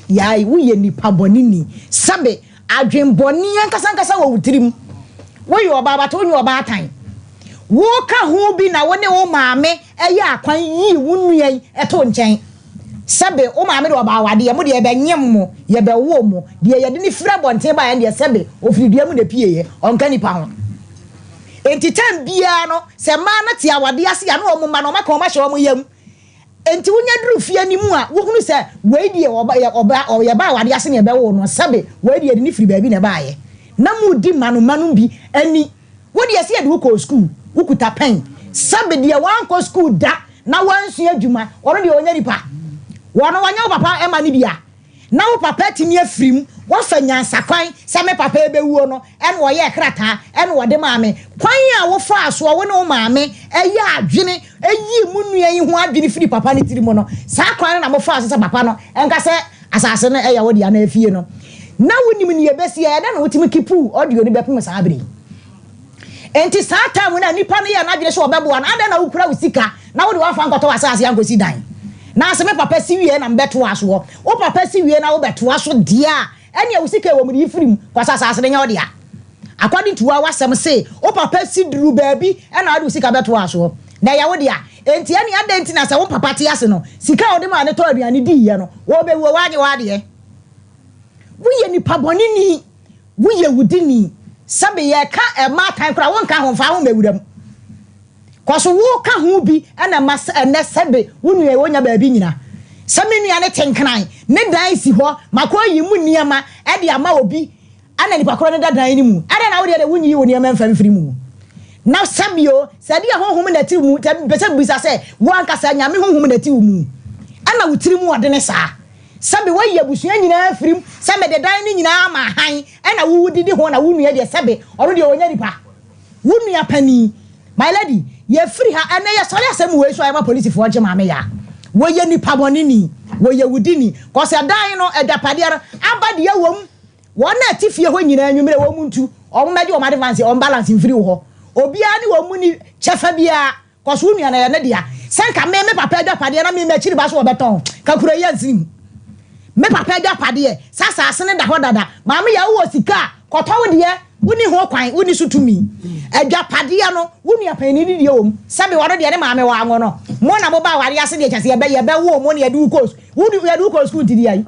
ya wo ye nipa bonini sabe adwen boni yankasa wo wutirim wo yo oba bato nyu oba atan wo ka ho bi na wone wo maame eye akwan yi wunu yen eto nchen sebe wo maame de oba wade ye mo de be nyem mo ye be wo mo de ye de ni fra bonten ba ye de sebe ofidua mu de pieye onka nipa ho enti time bia no se ma na ti awade ase ya no o ma no ma ka o ma hye o mo yam enti wonya duru fie ni mu a wo hunu se we die oba ya ba awade ase ne be wo no sabe we die ni firi baabi na ba ye na mu di manu bi ani wo die se de wo ko school wo kuta pen sabe die wan ko school da na wan su adwuma wono de onya nipa wono wanya papa e ma ni bia na wo papa timi afrim wo fa nyansa kwan se me papa e bewuo no ene wo ye krata ene wo de maame kwan a wo fa aso wo ne wo maame e ya adwene eyi mu nua yi ho adwene firi papa ne tiri mu no sa kwan na mo fa aso se papa no enka se asase no e ya wo de ana afie no na wonim ne yebesi ya na wo timi kipu audio ne bepem sa abiri enti sa time na nipa ne ya na adwene se obebo na ada na wo kura wo sika na wo de wa fa nkoto asase yankosi dan na se me papa si wie na mbeto aso wo papa si wie na wo beto aso dia ene awusika wo muri firim kwasa asase ne nya wo dia according to our wasem say wo papa si duru baabi ena adu sika beto aso na ya wo dia enti ene ada enti na se wo papa ti ase no sika wo de ma ne to aduane di ye no wo be wo waje wade wo ye ni pabonini wo ye wudini sabe ye ka e ma tan kra won ka ho fa ho mewuram kwaso wo ka ho bi ena mas ene sabe wo nu e wonya baabi nyina samenu ya ne tenkran ne dan si ho makoyi mu niama e de ama obi ana nipa kro ne dadan ni mu ada na wo de wunyi wo niama mfa mfiri mu na sabio sadi ya honhom na ti mu pese bisa se wo anka sa nyame honhom na ti mu ana wutiri mu ode ne saa sabe wo ye busua nyina afirim sabe de dan ni nyina ama han ana wo wudidi ho na wunu ye de sabe oro de onya nipa wunu ya pani my lady ye free ha ana ye sole asem we so ayama police fo nche maame ya wo ye nipa bonini wo ye wudini ko se dan no edapade abade ya wom wo na atifie ho nyina anwumre wo muntu o mmedi o advance o balance mfiri wo obia ni wo mu ni chefa bia ko so nua na ye ne dia senka me papa edapade na me chiri ba so obeton ka kura ye nzim me papa edapade sasa asene da ho dada maame ya wo sika ko towo de woni ho kwan woni sutumi edapade no woni apani ni de wom sabe woro de ne maame wa anwo no mo na mo ba ware ase de chase ye be wo mo ne edu course wudi edu course school tidi ai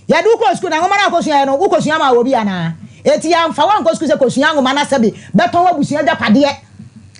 ya du course school na ngoma na kosua no ukosua ma obi ana eti ya mfa wan course school se kosua ngoma na sabe beton wa busua edapade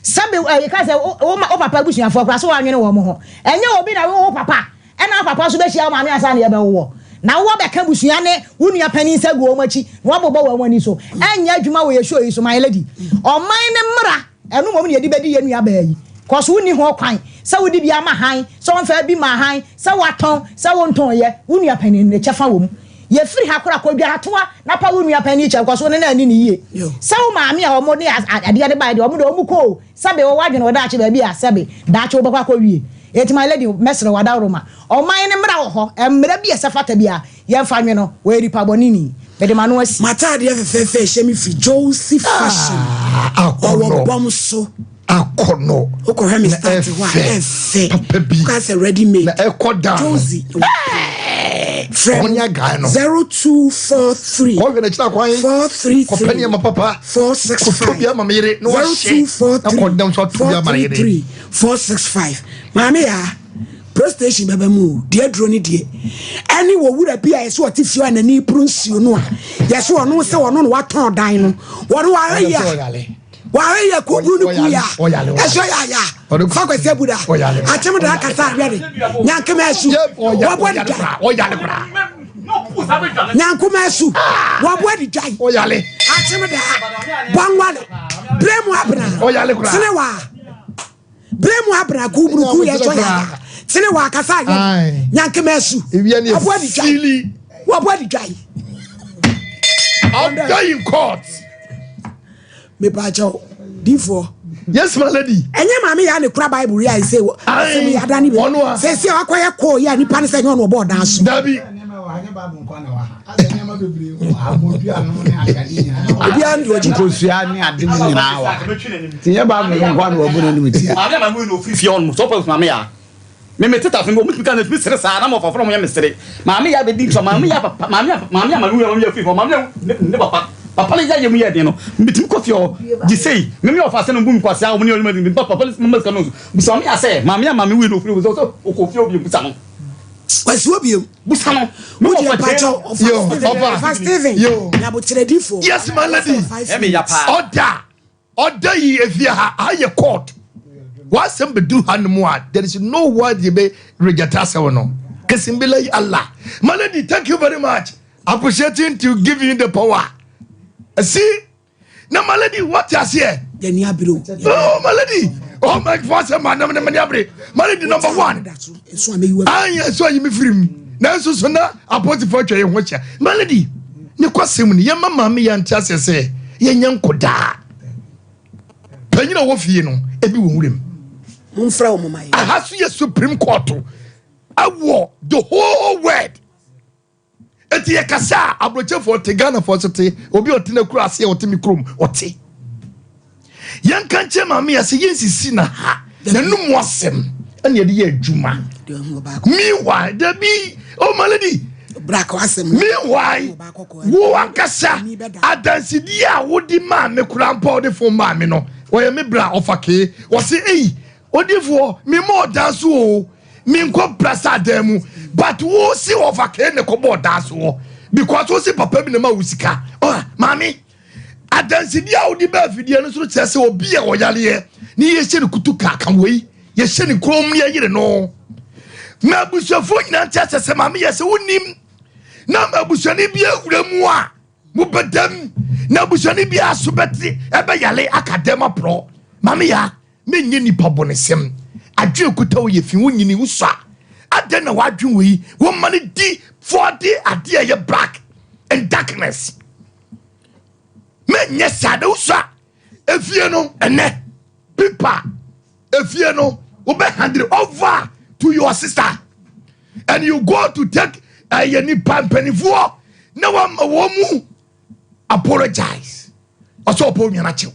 sabe e ka se o papa busua fo kra so wa nwene wo mo ho enye obi na wo papa ena papa so be hia maame asa na ye be wo na wo be ka busua ne wonu apani nsa go machi wo bobo wa wani so enya adwuma wo ye show yi so my lady oman ne mra enu mom ne ye di bedi ye nua ba yi cause woni ho kwan sa wodi bia ma han so wonfa bi ma han sa waton sa wonton ye wonu apani ne chefa wo mu ye free hakora ko bia atoa na pa wonu apani che cause woni na ani ne yie sa wo maame a omo ne ade ade ba de omo de omu ko sabe wo wadwene wada ache ba bia sabe da ache wo bakwa ko wie eti my lady mesre wada roma oman ne mra wo ho emra bia safata bia ye fa nwe no we ripa bonini bede manu asi matade efefe shemi fi Joseph fashion owo bomso akono okohwe mi start wa efe ka se ready made na ekoda Josie Onya guy no 0243 ko gena chira kwan 433 ko penia ma papa 465 ko bia ma mere no wa she na ko dem so to bia ma mere 465 mama ya prestation baba mu de adro ni de ani wo wura bia yeso otifio anani prunsuo no a yeso ono se ono no waton dan no wo wa ya ko gunu kuya eso ya fa ko se buda atem da kasa bia de nyanke mesu wo bodi dai nyanku mesu wo bodi dai atem da bangwale bremu abna senewa bremu abna ku buru ku yeso ya sene wa kasa ya nyanke mesu abodi dai wo bodi dai I'm dying court me pacho D4 yes my lady enye maame ya ne kura bible ria say me ya dani be say say akoya ko ya nipa ne say nyo no board dance dabi obi an do jikosua ni ade ni nyina wa tiye ba me nkwa no obo na ni meti maame ma mu no fifi on so pa maame ya me meteta fengo mu pika na fi sere sa na mo foforo mo ya mesere maame ya be di so maame ya papa maame ya ma lu ya fifi maame ne papa le ya mu ya de no mitim kofi o di sei me ofa se no bu nkwase a mo ne o papa mo ska no bu so me ya se maame ya maame wi no firi so o kofi obi bu sa no kwasi obi bu sa no mo ofa pacho yo ofa Steven yo na bo tire D4 yes my lady e me ya pa order Oda yi efia ha aye court. Wasem bedu hanmua. There is no word you be rejecta se no. Kesimbele Allah. Malady, thank you very much. Appreciating to give you the power. See? Now Malady, what you say? Oh Malady. Oh my father man Malady number 1. I saw you me free. Now so na apoti for twa ye ho cha. Malady. Ne kwasem ni ye mama me ya ntase se ye nyankoda. Panyina wo fie no ebi wo hurem. Mumfra wo mama ye. Ahasu ye Supreme Court. Awo the whole word. Eti ye kasa abroche for Ghana for sete obi otena kura ase otemi krom ote. Yan kanche mama ya se yensisi na ha. Na num wasem ene ye de adwuma. Meanwhile there be oh Malady meanwhile wo ankasa adansidi a wodi ma me kura mpa odi fo ma me no wo ye me bra ofake wo se odifo me mo danso o me nko prasa demu but wo si ofake ne ko bo danso wo because wo si papa bi na ma wusika oh mami adansidi a wodi ba fidie no so kyese obi e wo yale ye ni ye hye ne kutuka kan wei ye hye ne krom ye yire no na busofo nyina kyese se mami ye se wonim na mabushani bi awuramu a mubedam na bushani bi asobeti ebe yale akadema pro mami ya menye nipa bonesem adwe kuta wo yefi wonyini wusa ade na wadwe wi wo mane di for the ade ye black and darkness menye sade wusa efie no ene pipa efie no wo be hand over to your sister and you go to take ayeni pampanifuo na wa mu apologize also opo nyana chew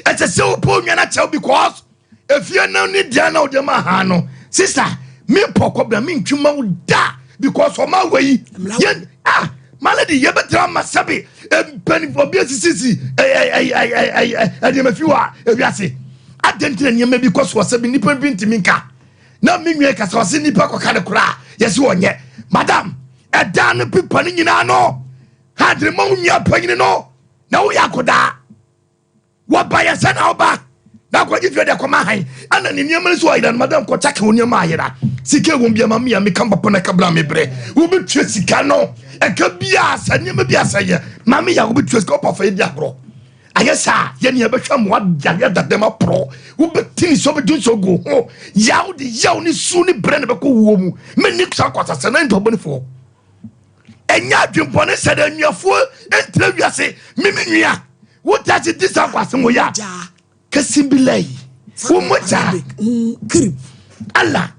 ete se opo nyana chew because if you now need dia na odema ha no sister me pokobra me ntwuma wo da because o ma wei yen malady ye betra masabe panifo bi asisi ade mafiwa ebiase adentre nyema because wasabe nipa bi ntimi nka na me nwe kasa wase nipa koka de kura yesi wonye madam edan pipa ni nyina no hadre mo nya panyine no na wo yakoda wo ba ya sana oba na ko gife de koma han ana ni nyema so ayira madam ko chaka wo nyema ayira sike wo bia mama ya me kan papa na kabla me bre wo betwe sika no e ka bia sa nyema bia sa ye mama ya wo betwe sika opa fa ye dia bro ayesa ye ne be hwa mo adya dadema pro wo betini so be dun so go ho yaw ni su ni bre ne be ko wo mu me ni sa kwata se na ndo boni fo enya adwempone se da nnuafo entra wiase mimi nua wo tachi disa kwase mo ya kasimbilai wo mo ja krip Allah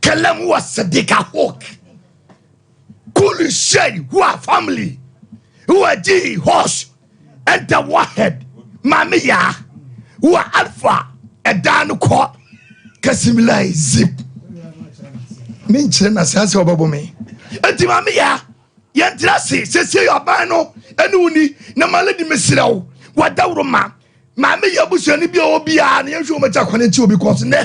kalam wa sadika hawk kul shay who are family who are the horse and the warhead mami ya who are alpha edan ko kasimbilai zip min chena sase obabo me enti mami ya yentra se yoban no enu ni na maladi mesirawo wadawro mami ya busuani bia obi a na yehwe o macha kwane ti obi cause ne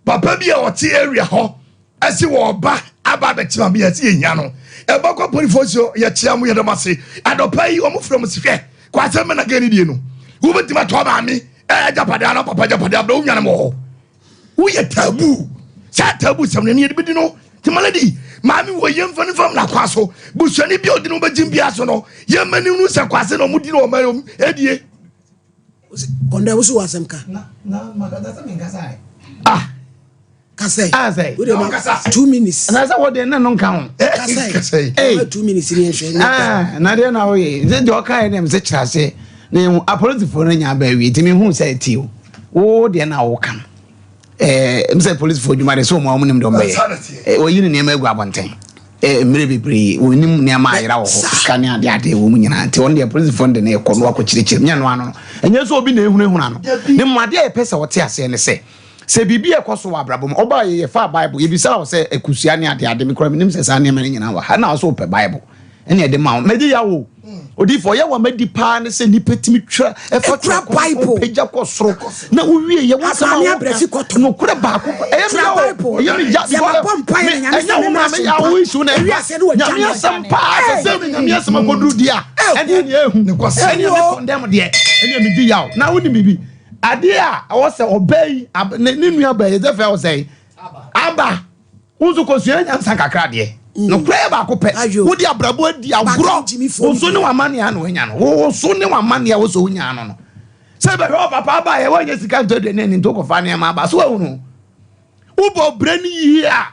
papa bia o ti area ho ase wo ba aba be ti mami ya ti enya no e ba ko polifosio ya chia mu yedamase adopa yi o mu from sihwe kwa se me na gani die no wo beti ma to mami japada na papa japada abra wo nwane mo wo ye tabu sa tabu samne ne bi di no ti maladi mami wo yem fani fam na kwaso busuani bia odi no bajim bia so no ye mani nu se kwase no mudi no mayom edie konda wusu wasemka na magada sa mingasa kasai say we dey 2 minutes na say what dey na no kan kasai 2 minutes ni ehwe na dey na we ze dey okai dem se kirase na apology for na nya ba wi timi hu say ti o dey na wo kan mse police for jumare so mo amunim do mbe o yini ne ma egu abonten mere bebre onim ne ma ayira wo scan ade ade wo mu nyina nti on the police fund na ekọ no akọkirikiri nya no ano enye so obi na ehunahuna no ne mmade e pese wote ase ne se bibi ekoso wa abrabom oba ye fa bible ye bisa wo se ekusia ne ade ade me kora me nim se sa ne ma nyina wa ha na so pe bible ene de ma me de ya wo odi for ye wa madi pa ne se nipa timi twa e fa twa bible peja ko soro na wo wie ye wa sama ya brefi koto no kure ba ko e mi ya mi ja ya pompa ye nya me ya wo isu na wi ase no nya me sampa se me nya me sama ko duru dia ene ne ehu ne ko se ne condemn de ene mi di yawo na wo ni bibi ade a wo se obey ne nua ba ye ze fa wo se aba unzu ko sua nya nsa kakra de no pray ba ko pe wo di abrabo di agro wo so ne wa mane ya no nya no wo so ne wa mane ya wo so nya no no se be ho papa ba ye wo nya sika to de ne ni to ko fa ne ma ba so wo no wo bo brani yi a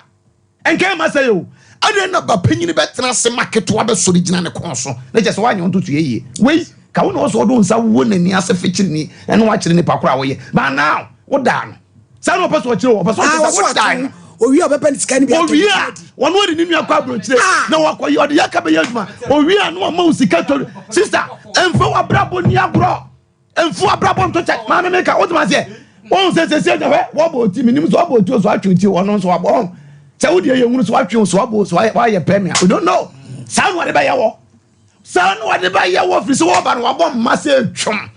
enke ma se yo ade na ba panyini be tena se market wa be so rigina ne kon so na je se wa nya ntutu ye we ka wo no so do nsa wo na ni ase fechiri ni ene wa kire ni pakora wo ye ba now wo da no sa no paso kire wo paso wo da no owi obepa ni sika ni bi owi a won wo ni nua kwa abrochire na wakoyi ode yaka be yaduma owi a no ma usika to sister emfo abrabo ni agro emfo abrabo nto check ma me ka what ma say won se de wo bo ti minim so bo ti so atwenti won so abo se wo de ye hunu so atwen so abo so wa ye premier we don't know sa no de ba ye wo fi so wo ba no abo ma se twom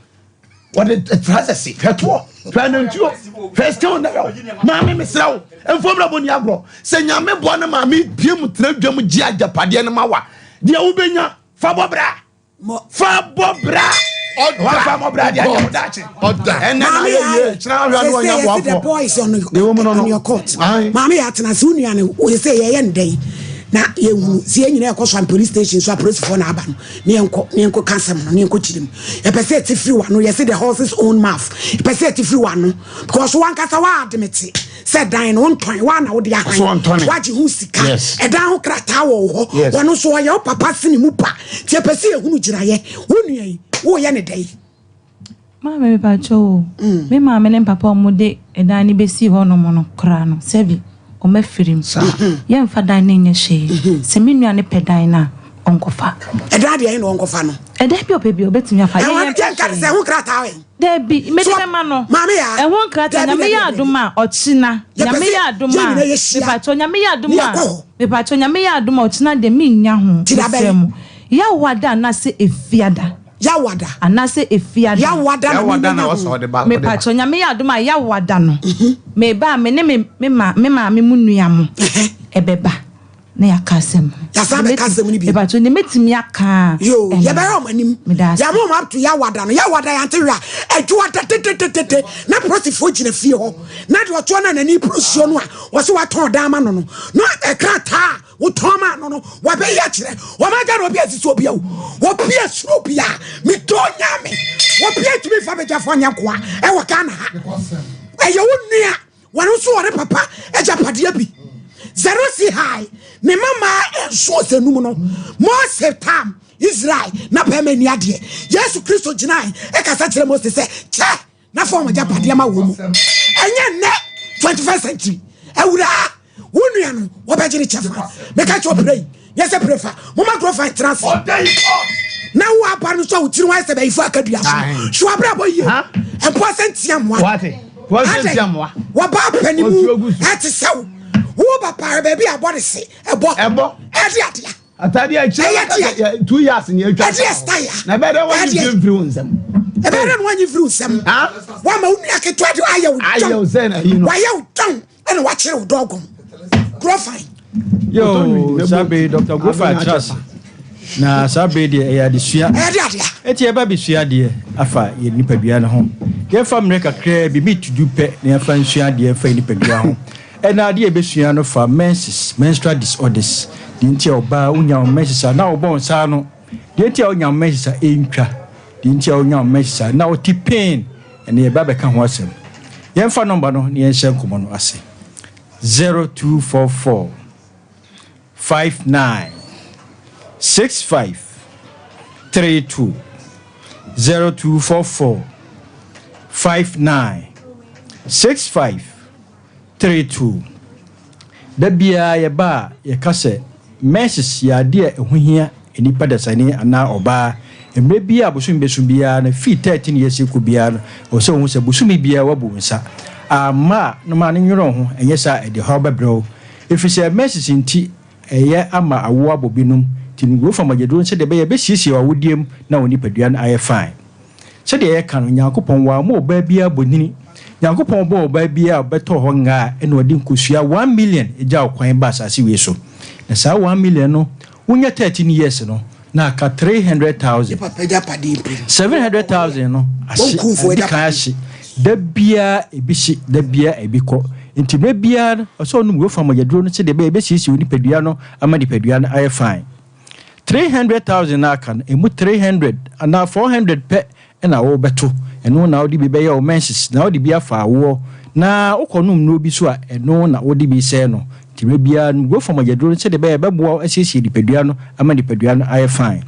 what the process feto planentio first on na me mesrawo enfo bra boni agro se nyame bo na ma me biem tradwam gi agapade na mawa de wo benya fa bobra wa fa bobra de agapade oda na ye china hwa no nya bo afo boys on your court mama ya tena se unua ne wo se ye ndai na yewu sie nyina ekoso police station so police for na aba no ne enko cancel no ne enko chirim e pese ti free one no ye say the horse's own mouth e pese ti free one no because one kasa wa admit said dan no nton wa na wo de ahan waji hu sika e dan ho krata wo ho wono so ye papa sini mu pa ti pese ehunu giraye wonua yi wo ye ne dai mama me pa cho me mama ne papa omude e dan ni besi ho no mo no kra no sebi o me firim ye mfa dan ne nya hye se me nua ne pedan na onkofa e da de no onkofa no e da bi opebi obetumi afa ye nka se ho krata we da bi me de ma no mama ya e ho krata nya me ya aduma ochina nya me ya aduma me pa cho nya me ya aduma me pa cho nya me ya aduma ochina de me nya ho semu ya wada na se efiada ya wada anase efiada ya wada na oso de ba me pa cho nya me ya aduma ya wada no me ba me ne me ma me munua mo ebeba na ya kasem ya sa be kasem ni bi e ba cho ne metimi aka yo ya ba ro manim ya mo up to ya wada no ya wada ya ntewa ejuwa tetetetete na prosifo gina fie ho na de oto na nani prosio no a wo se wa ton da ma no no e krata wo ton ma no no wa be ya kire wo ma ga no bi asisi obi awu wo pia suro bia mi to nya me wo pia tumi fa be jafo nya kwa e wo kana ha e ye wo nua wonu so ore papa e japade bi zero si high me mama so senum no Moses tam Israel na peme ni ade Yesu Kristo ginai e kasa kire Moses se che na form japade ma wo mu enye ne 21st century ewura wonu no wo be gire chefa me ka cho pray yes prefer mama grow fight transfer na wo apa no so wo tiri wa se be ifu akadua so abra boy empo sentiam wa what sentiam wa ba panimu ati sew wo papa baby abode se ebo ade atade a chire 2 years ni atwa na be dey one you free unsam e be dey one you free unsam wa ma unu aketwa de ayew say na you know wa yew don and wa chire wo dogum grow fine yo sabe Dr. Gofa Charles na sabe de ya de sua eti e ba bi sua de afa ye nipa bia ne ho ye fa mre kakra bi mitudu pe na fa sua de fa nipa bia ho ena de e be sua no fa menstrual disorders de nti oba unya menses na obo nsa no de nti unya menses entwa de nti unya menses na o ti pain ene e ba be ka ho asem ye fa number no ne ye hye nkomo no ase 0244 59 65 32 0244 59 65 32 dabia ye ba ye kase messages ya de ehuhia enipa dasani ana oba emre bia busum besum bia na fi 13 years ku bia o se hu se busum bia wabu nsa ama no ma ne nworo ho enye sa e de ho babro efise message nti eye ama awo abobinum tin go from Majedron said the baby besisi wa wodiem na woni paduan aye fine said the kan Nyankopon wa mo ba bia bonini Nyankopon bo ba bia beto ho nga e na odi nkosua 1 million eja okwan ba asase we so na sa 1 million no wonya 13 years no na ka 300,000 700,000 no ashi da bia ebiko nti me bia so no go from Majedron said the baby besisi woni padua no ama di padua no aye fine 300,000 na kan emu 300 ana 400 pe na wo beto eno na odi bi be ya o menses na odi bi afa wo na ukonum no bi so a eno na odi bi se no time bia no go from Majedron se de be beboa asiesie di padua no ama di padua no aye fine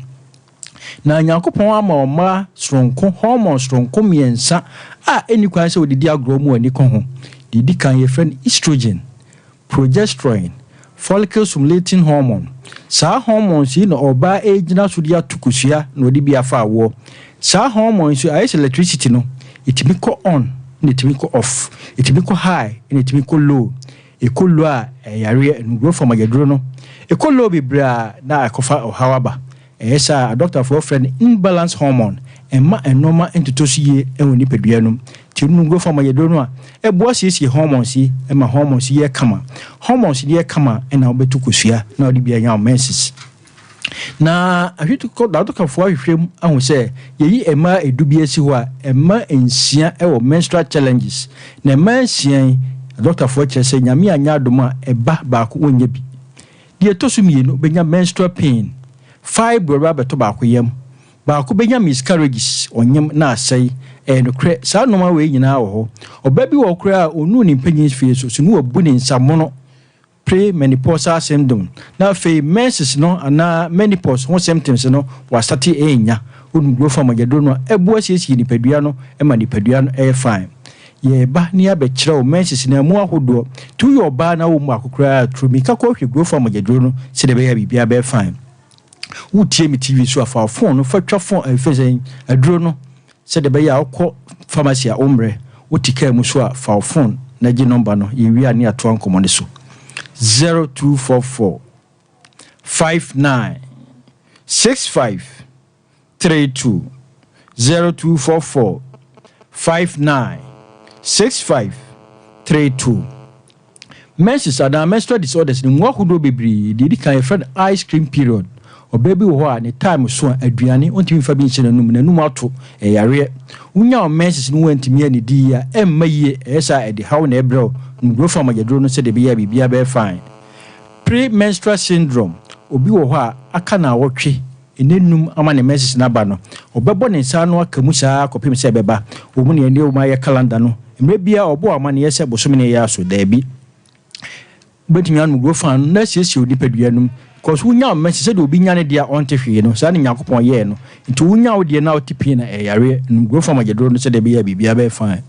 na Nyankopon ama o ma stronko hormone stronko miensa a eni kwan se odi di agro mu ani ko ho di kan ye friend estrogen progesterone follicle stimulating hormone sa hormones yi na oba ejina so dia tukusua na odi bi afa wo sa hormones yi is electricity no it be ko on and it be ko off it be ko high and it be ko low e ko low a yare no go from Majedro no e ko low be bra na akofa hawaba esa doctor for friend imbalance hormone emma enoma entotosie enwoni padua no ti no go from Majedro no a e bo siesie hormones yi emma hormones yi kama hormones yi kama na obetukosua na odi bia nya menses na ahwitu ko da doctor for ahwehwem ahu se yeyi emma edubi esi ho a emma ensia ewo menstrual challenges na emma ensia doctor for chese nyame anya adoma eba ba ko onye bi die to sumie no benya menstrual pain fibroid beto ba ko yam ba ko benya miscarriages onyem na asai no kre sa no ma we nyina wo ho oba bi wo kre a onu ni mpanyin fie so no wabu ni nsamono pre-menopausal syndrome na fe menses no ana menopause ho symptoms no wa start enya onu go from Majedro no ebu asiesie ni padua no ma ni padua no fine ye ba ni abekire o menses na mu ahodo tu yo ba na wo mu akokra trumi ka ko hwe go from Majedro no se de be ya bibia be fine utie mi TV so afa phone no fa twa phone efezen aduro no se de be ya akọ pharmacy a omre utika mu so afa phone na gi number no ye wi ani ato ankomo ne so 0244 59 65 32 0244 59 65 32 menses and menstrual disorders ni mwahudo bebri didi kan friend ice cream period o baby wo a ne time so aduane ontimi fa bi nchena num na num ato yare unya o menses no wantimi ani di ya emmaye esa edi how na ebro ngro from Majedro no se de bia bibia be fine pre-menstrual syndrome obi wo ho a aka na wotwe enenum ama ne menses na ba no obebo ne nsa no aka mu saa kopim se beba omu ne ene o ma ye calendar no mre bia obo ama ne yese bosom ne ya so da bi betimi anu go fan na siesie odi paduanum cause unya menses se de obi nya ne dia onte hwe no saa ne Yakobon ye no nti unya wo de na otipi na yare ngro from Majedro no se de bia be fine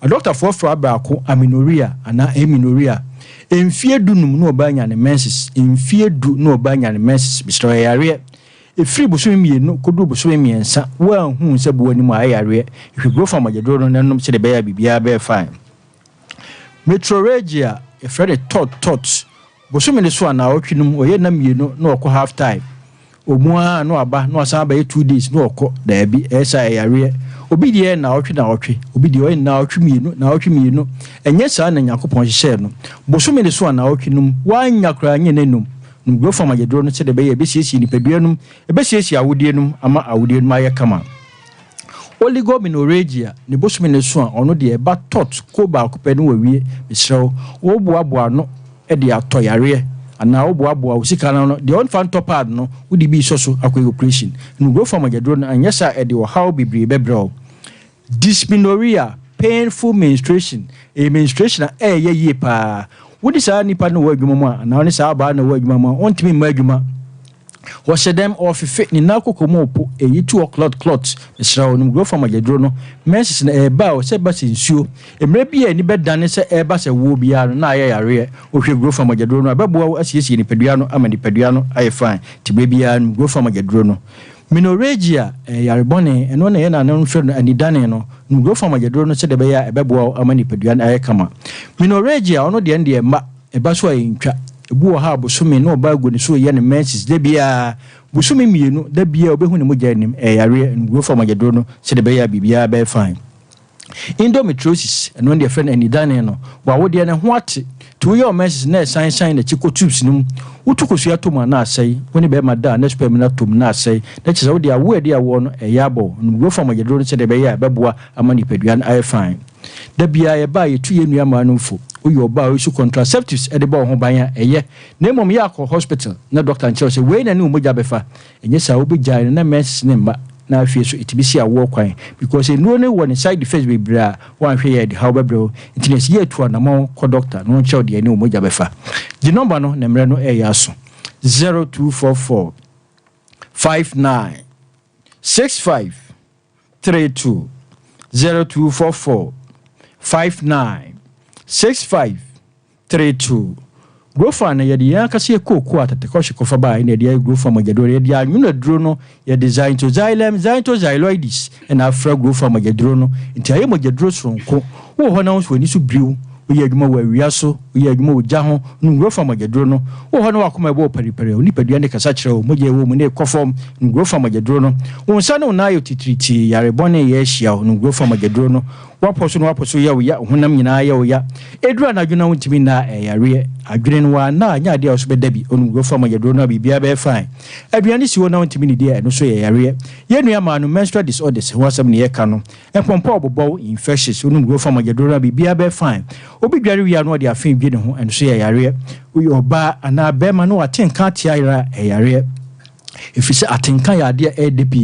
a doctor for abrako aminoria ana aminoria emfie dunum no obanya ne menses emfie du no obanya ne menses bistro yare efiri boso mienu kodu boso miensa wa hu se bo ani mu ayare if go from Majedro no nanom se de bia be fine metrorrhagia efre tot boso me ne so ana otwinum oye na mienu no okọ half time omua no aba no asan ba 2 days no okọ da bi esa yare obi die na otwe obi die na otwe mienu enye saa na Yakobon hye no boso me so na otwenum wanya kra nye nenum ngro from Majedro no se de be siesie ni paduanum be siesie awodienum ama awodienum aye kama oligomenorrhagia ne boso me so a ono de ba tot ko ba akopɛ no wawie misrew wo boaboa no e de atoyare ana wo boaboa usika no de on fan top pad no wo di bi so akwa operation ngro from Majedro no anya sa e de wo how bibri bebrel dysmenorrhea painful menstruation menstruation ye pa wodi sa nipa no wa adwuma mu ana oni sa ba na wa adwuma mu ontimi ma adwuma wo shedem of fit ni na kokomo po 2 o'clock clot misra onum go from Majedro no menses na eba o se ba sensuo emre bia ni bedane se eba se wo bia no na ayare o hwe go from Majedro no abeboa asiesie ni padua no ama ni padua no aye fine tibe bia no go from Majedro no menorrhagia yarebone eno na ye na no hwe anidane no go from Majedro no se de be ya ebeboa ama ni padua no aye kama menorrhagia ono de ende ma eba so ayintwa ebu ha bosome no ba go ni so ye ne menses de bia bosome mienu de bia obehu ne mogya nim yare ngro for magedro no se de be ya bibia be fine endometriosis and when their friend any dane no wa wo de ne ho ate to your menses na shine na chiko tubes num utukosu atoma na asai when be ma da na sperm na tom na asai na chese wo de awo de awo no yabo ngro for magedro no se de be ya beboa amani peduan I fine da bia ye ba ye tu ye nua ma no mfo uyo ba o su contraceptives e de ba ho ban ya eye na mom ya akọ hospital na doctor nche say we na ne umogya befa enye sa obi gyan na menses ne mba na afie so itibisi awo kwan because no ne one side effects be bra wan hwe ye de how be bro intines ye tu na mo ko doctor no nche de ne umogya befa the number no na mre no e ya so 0244 59 65 32 0244 59 6532 Grofa na yedi ya kasi ko atete ko shikofa ba ina dia grofa magedro yedi anwuna duro no ye design to xylem xyltoxyloides and afra grofa magedro no nti aye magedro sonko wo ho na wo ni so briu wo adwuma wa wiaso wo adwuma wo gya ho no grofa magedro no wo ho na wakoma ebo peripere oni padua ne kasa kire wo moje wo mu ne kofom no grofa magedro no wo nsa no na yo titriti yare bone ye hia no grofa magedro no waposo ya wo ya honam nyina ya wo ya edura na adwuna wontimi na yare adwene no wa na anya de oso bedabi onu grofa magedro no bibia be fine aduane si wo na wontimi ni de no so ya yare ye nua ma no menstrual disorders ho asem ne ye ka no empompo obobo infections onu grofa magedro no bibia be fine obi dware wi anu de afin dwe ne ho eno so ya yare uyo ba ana be ma no atenka tia yare if you say atenka ya de ADP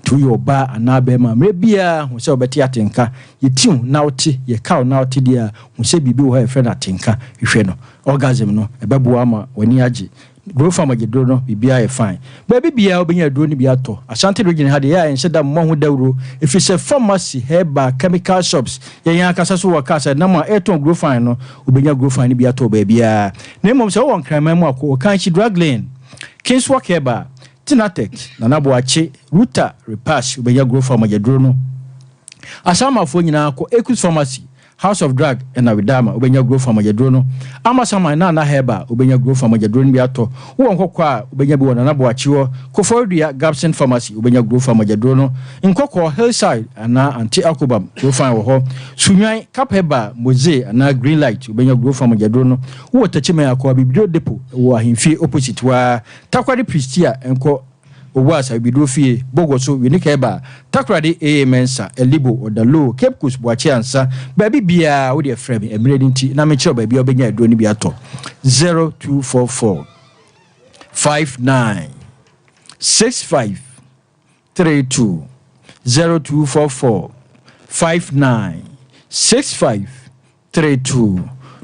to your ba anabema mebia hu se obeti atenka yetiu na oti ye kaw na oti dia hu se bibi wo ha efe na atenka hwe no orgasm no ebebu ama wani age grofa magedro no bibia e fine ba bibia obenya duro ni bia to asante region ha de ya ense da mo hu dawro if you say pharmacy herba chemical shops ye yan akasa so waka sa na ma eton grofa no obenya grofa ni bia to ba bia na mom se wo nkraman mu akọ kan chi drug lane Kinswalk herba Tinatex na naboache Ruta Repass ubenya grofa magedro no asama fo nyina ko Equus Pharmacy House of Drug na Widama ubenya grofa magedro no amasama na herba ubenya grofa magedro no biato wo nkokwa ubenya bi wona naboache wo Koforidua Gabson Pharmacy ubenya grofa magedro no nkokọ Hillside na anti akobam grofa wo ho Sunwan Kapeba Moze na Green Light ubenya grofa magedro no wo tachime akọ bibidro depot wo ahemfie opposite wa Takwari Pristia enko Owasa bidro fie bogoso winika eba takrade mensa elibo odalo Cape Coast boachi ansa baby bia wo de frame emredi nti na me kire baby obenya adro ni bia to 0244 59 65 32 0244 59 65 32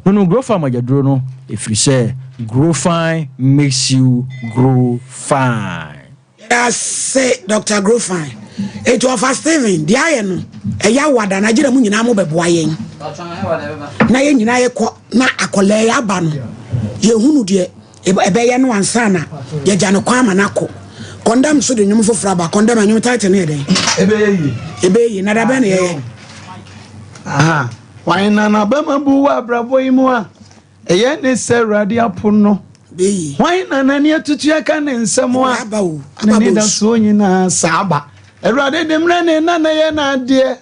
no grofa magedro no if you say grow fine makes you grow fine. I say Dr. Grofine. It was for Steven, the iron. A yawada, na jira munyina mo beboa yen. Na yen nyina ye ko na akole ya ba no. Ye hunu de ebe ye no ansa na ye gya no kwa manako. Condemn so de nyum fofra ba condemn anyum title ne den. Ebe yi na da be ne ye. Aha. Why na ba mabu wa brabo yi mu a. Eye ne se radi apono. Why na nani atutu aka ne nsemo a nani da so nyina saba erade demre ne na ye na ade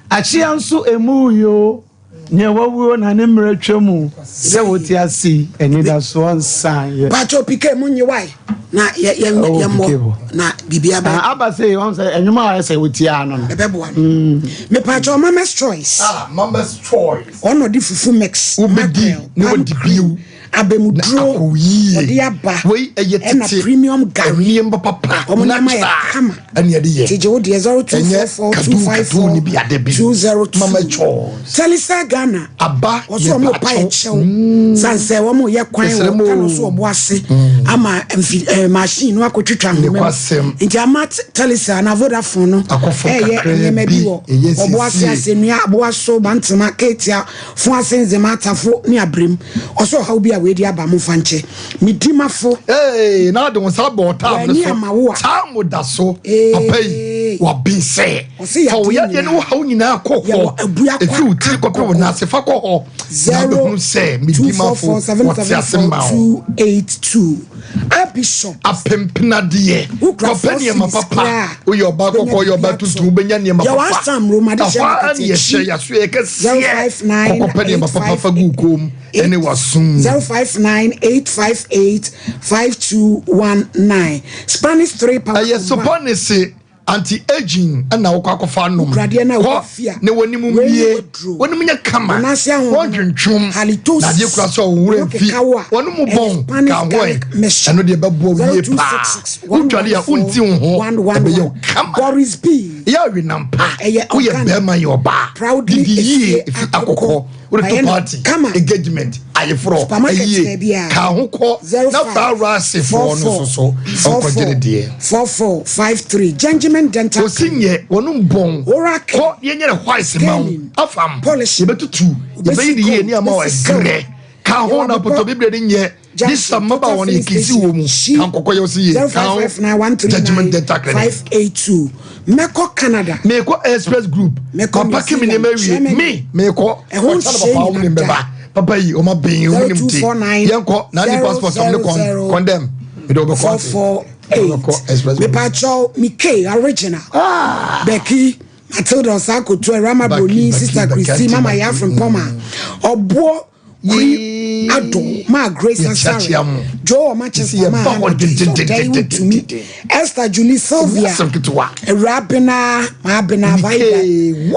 achi anso emu yo nye wawuo na ne mre twemu se woti asi eni da so nsan ye pacho pike munyi wai na ye mo na bibia ba aba say on say enyuma wa say woti ano no ebeboa me pacho mama's choice mama's choice ono di fufu mix ubedi ne wodi biu abemudro odi aba we eyetete premium gari emba papa omunama ya kama ani ade ye tije odi 0244254202 mama choice Telisa Ghana aba oso mo pa echew sanse wo mo ye kwan wo kanu so obo ase ama machine no akotwitwa ho nti ama Telisa na Vodafone no ye mebi wo obo ase asenua abo aso bantema ketia fun asenze matafo ni abrem oso ha obi we dia ba mo fanche midimafo na de won sa bo tam no so tam da so papa yi What been say? For we are no how you now cook. If you take up on us, if I call 02447774282. A bishop. A pimpina dear. Who company my papa? Who your back or your back to Benya near my papa? Some room at the 059 and it was soon 059-858-5219. Spanish 3 pounds. Yes, upon it say anti-aging and now quack of no gradiana wafia. No one when you come on, one chum, Halitos, Nadia Crasso, one more bone, can wait, Mesh, and the babu, 226 Boris B. You're in Nampa, we are Bema your bar, proudly if alcohol. Party engagement aye fro aye ka ho ko na fa rase for no so ko jere de 4453 Gentleman Dental o sinye wonu bon ko ye nyere wise ma afam polish ye betutu ye be ye ni ama o egre ka ho na poto bible de nye this maba won ikisi wo mu kan kokko ye o si ye Judgment Dental 582 Meko Canada Meko Express Group Papa kimi ne me Meko Papa yi o ma ben o nim ti yenko na di passport on the condemn me do be 448 me pacho Mike original Becky Matilda Osako to Rama Boni Sister Christine Mama ya from Poma Obo Ado ma Grace Asari Joe Manchester ma to me Esther Julie Sylvia Rabina Mabina Vaida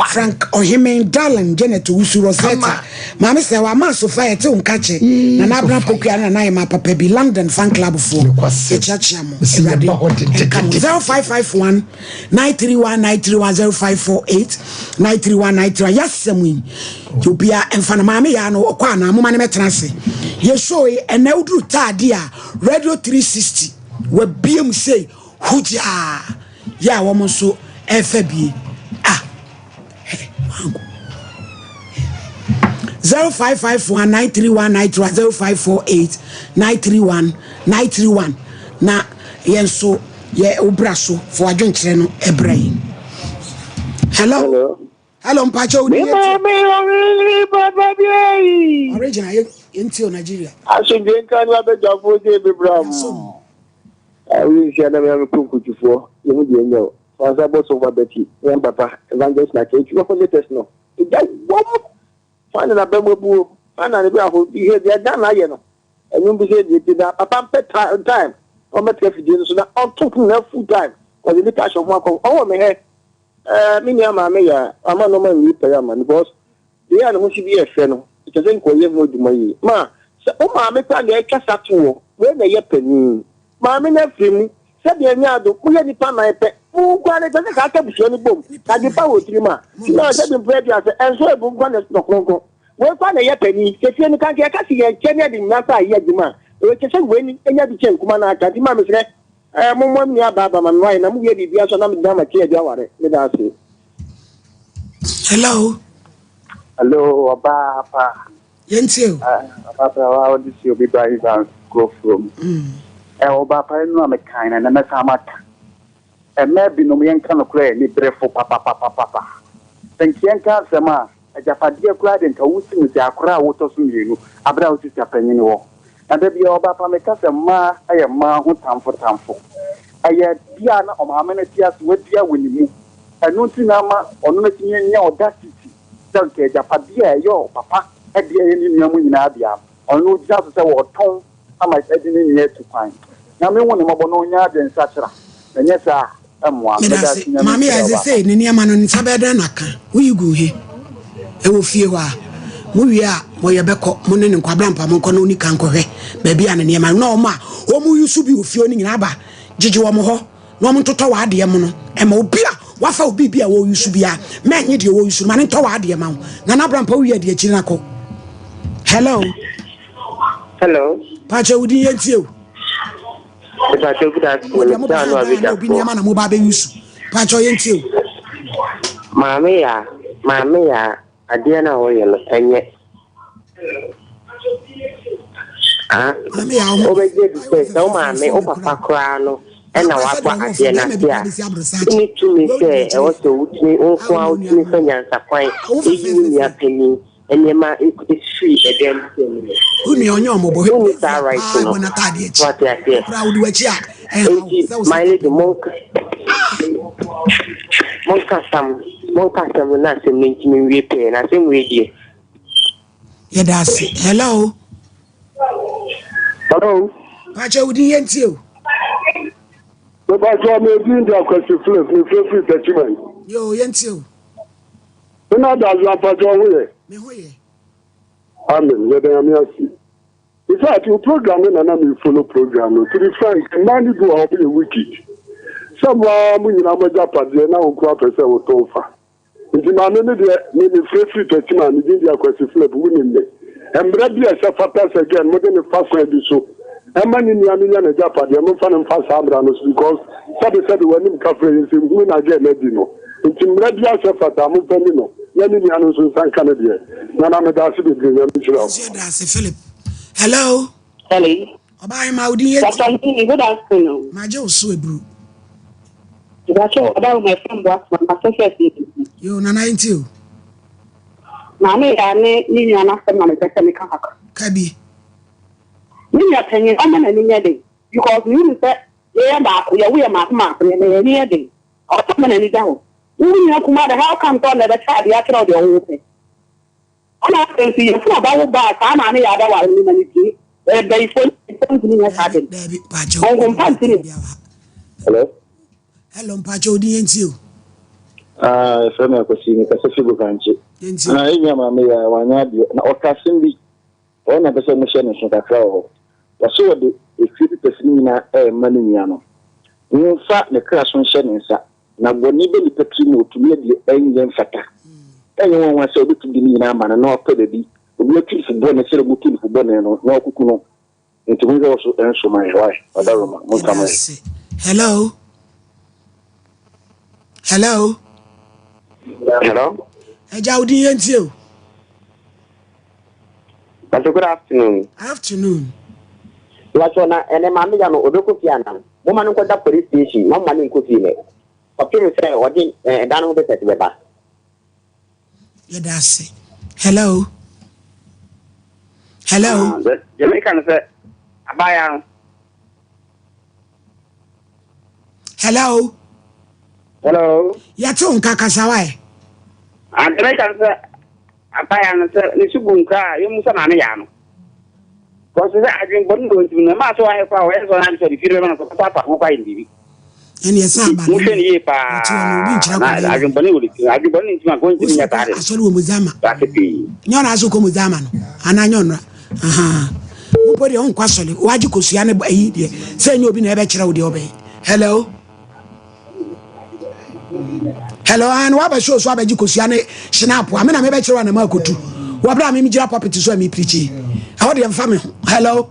Frank Ohimen Darling Janet Usu Rosetta Mama say wa ma so fire te unkache na na bra pokua na na ma papa bi London fan club for echachiamo 0551 931 0548 931 931 yasemwi Jobia enfana mama ya no okwa na mama ne metrase ye show e na udru tade a radio 360 we biem say huja ya wo mo so efabie 0551931931 na yenso ye obraso for adwenkyere no ebrai hello mpacho original into Nigeria asonje kan wa bejafo je bebram we share na me kunkutufo ye mu je nyo fansa boss over beti yan papa evangelist na ke you for latest no it just fana na bembu fana ne bi aho bi he dia dan na ye no enyu bi se di da papa pet time o metre fidie so na on top na full time ko the cash of one ko o me he mini ama me ya ama no man yi pa ya man because they are no shi bi e fe no it doesn't ko ye mo duma yi ma se o ma me pa ga kasa to we na ye pani ma me na fimu se de nya do ku ye ni pa na epe u gwa ne doesn't ka busu ni bom ka di pa wo tiri ma na se bi bread ya se enso e bu gwa ne no konko we kwa na ye pani se fie ni kan ka si ye kenya di na sa ye di ma we ke se we ni enya bi chen kuma na ka di ma me se mo ni ababa man why na mu ye bibia so na me da ma ke dia ware me da se hello Papa yentiu Papa wa odi si obi ba ivan go from oba pa no me kan na me samata me bi no me enka no kra ni brefo papa tenkian ka sema ajapade kra de nka wusi mu ti akra wo to so mienu abra wusi ti apanyini wo na da bi oba pa me ka sema aye ma ho tamfo aye bia na o ma me na ti aso wa bia woni mu enu ti na ma onu na ti nya odati ke japade yo papa e de ni nyamu nyina bia onu jia so se wo ton ama e de ni nye tu kwan na me woni mabo no nya de nsachira enye sa amwa me da nya mama as say ni niama no nsabeda naka we go he e wo fie wa mo wi a mo ye beko mo ne nkwabra mpa mo nko no ni kan kohwe ba bia ne niama no ma o mu yusu bi ofie oni nyina ba gigi wo mo ho no mo toto wa ade mo no e ma obi a wafa obi bia wo yusu bia menye de wo yusu ma ne to wa ade ma na na bra mpa wi ade akiri na ko hello pacha udi yentie pacha kuda ko na no abija obi niama na mo ba be yusu pacha yentie mame ya ade na wo ye no enye mame ya o be je di se so mame o papa kra no ɛna wakɔ adeɛ na tia ni tumi sɛ ɛwɔ sɛ wotumi nko a wotumi sɛ nyansakwan eyi wo nua panyin nneɛma efiri ɛdɛm sɛm uni onye ọmọbọ uni saa right no wate aseɛ enti my lady monka sam na asɛm no ntimi nwie pɛɛ na asɛm wie die yɛda ase hello pakyɛ wodi yɛntie o Because I'm a doing the question flip, free document. Yo, yentio. When I does not pass away. Amen. Let them see. In fact, you programming and I'm follow program. To be frank, money go out be wicked. Someone when you know my Japan, they now crop a cell with Tofa. In the man, maybe free document, the question flip winning me. And maybe I shall pass again, more than a fast way so. Emani ni amenya na Japan ya mfa na mfa sabra no because sabe when him kafre nsi hu na ge na di no nti mra bia se fata mo pani no ya ni ni anu so san kana de na me da se be ya mi chira da se Philip hello Obai Maudi yet good afternoon ma je oso ebru about my friend my social yo na 90 na me ya ni na na na me pese me kan kabi Ninya penye ama na ninya de because you say yeah ba we ma na ninya de o to na ni dawo ninya kuma da how come to na da child ya kira de o pe ona can see you for ba wo ba ta ma na ya da wa ni na ni ti e be ifo ni ya ta de on go panti ni hello mpacho odi yenti o so na ko si ni ka se figo kanche enya ma me ya wanya de na o ka simbi ona be se mo she no so ka kra o waso de efiri pesini na manu nya no nfa ne kra so nhyɛ ne nsa na boni be ni petri no otumi de enye mfata enye won wase obi di ni na ama na opa da bi obi atwi fubɔ ne sere butu fubɔ ne no na okuku no ntumi go so enso mai why odaroma mo tamai hello eja odi yenti o good afternoon Lachona ene mami ya no odoko fiana mo manu ko da police station mo manu ko fi ne o kire se o di danu be tete beba ya da se hello je me kan se abaya hello ya to nka kasawai je me kan se abaya no se ni subunka yo musa na ya no because I drink one going to ma so I for where so I'm sorry if you remember papa who buy ndi eni esamba mo fe ni pa I drink boni wuli I drink boni ntima go ntima ya tare asori wo muzama takepi nyona aso ko muzama no ana nyona mo pori on kwasole waji kosua ne ayi de se nya obi na ebe kire wo de obe hello an wa ba show so abaji kosua ne snap a me na me be kire wa na ma kotu wa bra me gira property so me preach how do you family hello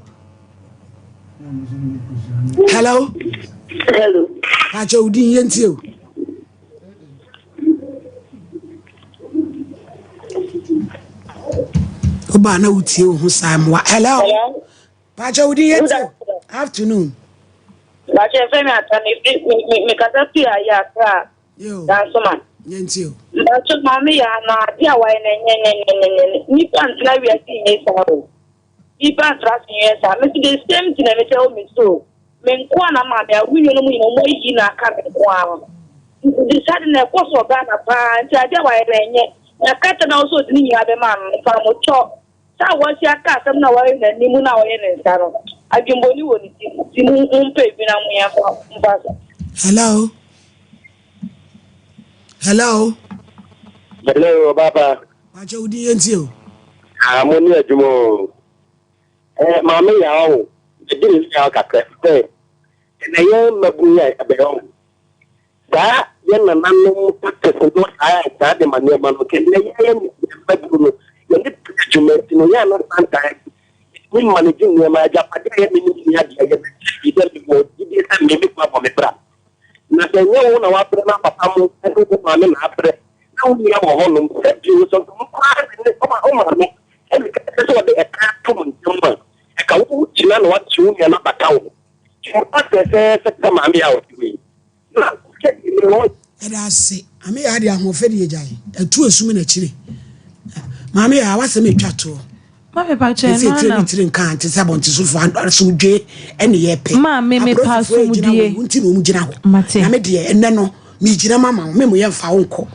acha udi yenti o oba na utie o hu sam wa hello acha udi yenti afternoon Bache femi atani me kasa pia ya kra dan so man yenti o bache mami ya na dia wa ne ni pantla wi asi ni so Iba trust you yes, I'm the same thing I tell me so. Menkwana mama ya winyo no mo yi na aka me kwa. The sudden na course of Ghana pa nti ade wa enye. Na kata na also ni ya be ma fa mo cho. Sa wo si aka asem na wa na ni mu na wo ye ne nsa no. Adwumbo ni wo ni ti mu mpe bi na mu ya fa mfa. Hello baba. Acha udi yenti o. Amoni ajumo. Mama ya o de ya ka ka na ye mabuya abeho da ye na nanu pate so aya da de mane ma no ke na ye mabu no ye de jumenti no ya na santa ni manage ni ma ja pade ye ni ya dia ye de mo di sa me bi kwa me bra na se nye wo na wa pre na papa mo e ko ma me na pre na wo ya wo ho no se bi so ko kwa ni o ma me e ka so de e ka to mo ntoma ka wo china no wa chu ya na batawo mo pate kese kama ami ya otiwe na edase ami ya de ahofede yejai etu esumi na chire maame ya wase me twato maame pa che no na tire nkan te sabonti so fo asumdwe ene ye pe maame me pa asumdwe unti no mu gina ho na me de enne no mi gina mama me mo ye mfa wo nko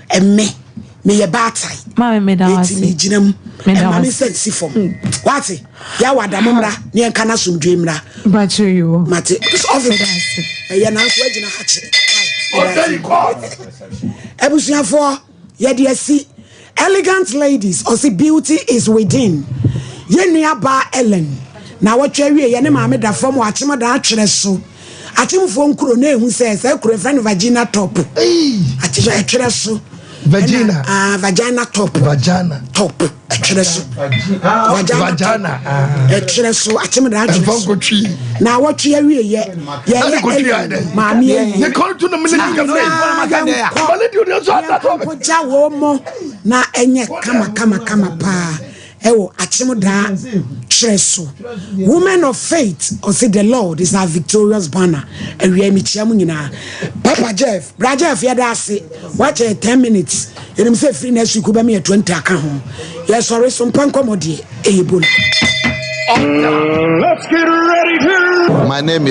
emme me ye batai maame me da wase mi gina mu ema me sense fom wate ya wada momra ne enka na asumdwe mra ba che yo mate office ye na so agina ha che ebusuafo ye de asi elegant ladies or see beauty is within yenua ba Ellen na watwa wie ye ne maame da fam wa achema da atwere so achemfo nkuro na ehu se kuro friend vagina top achema atwere so vagina vagina top atwere so vagina atwere so achema da atwere na watwa wie ye maame ye kon to no miliki ka na enye kama pa ewo achimoda treso women of faith or say the Lord is our victorious banner ewia mi chiamu nyina Papa Jeff Bra Jeff ya da ase watch 10 minutes enim say free next week be me 20 aka ho yes sorry Sompa Nkomo de ebola. Let's get ready to. My name is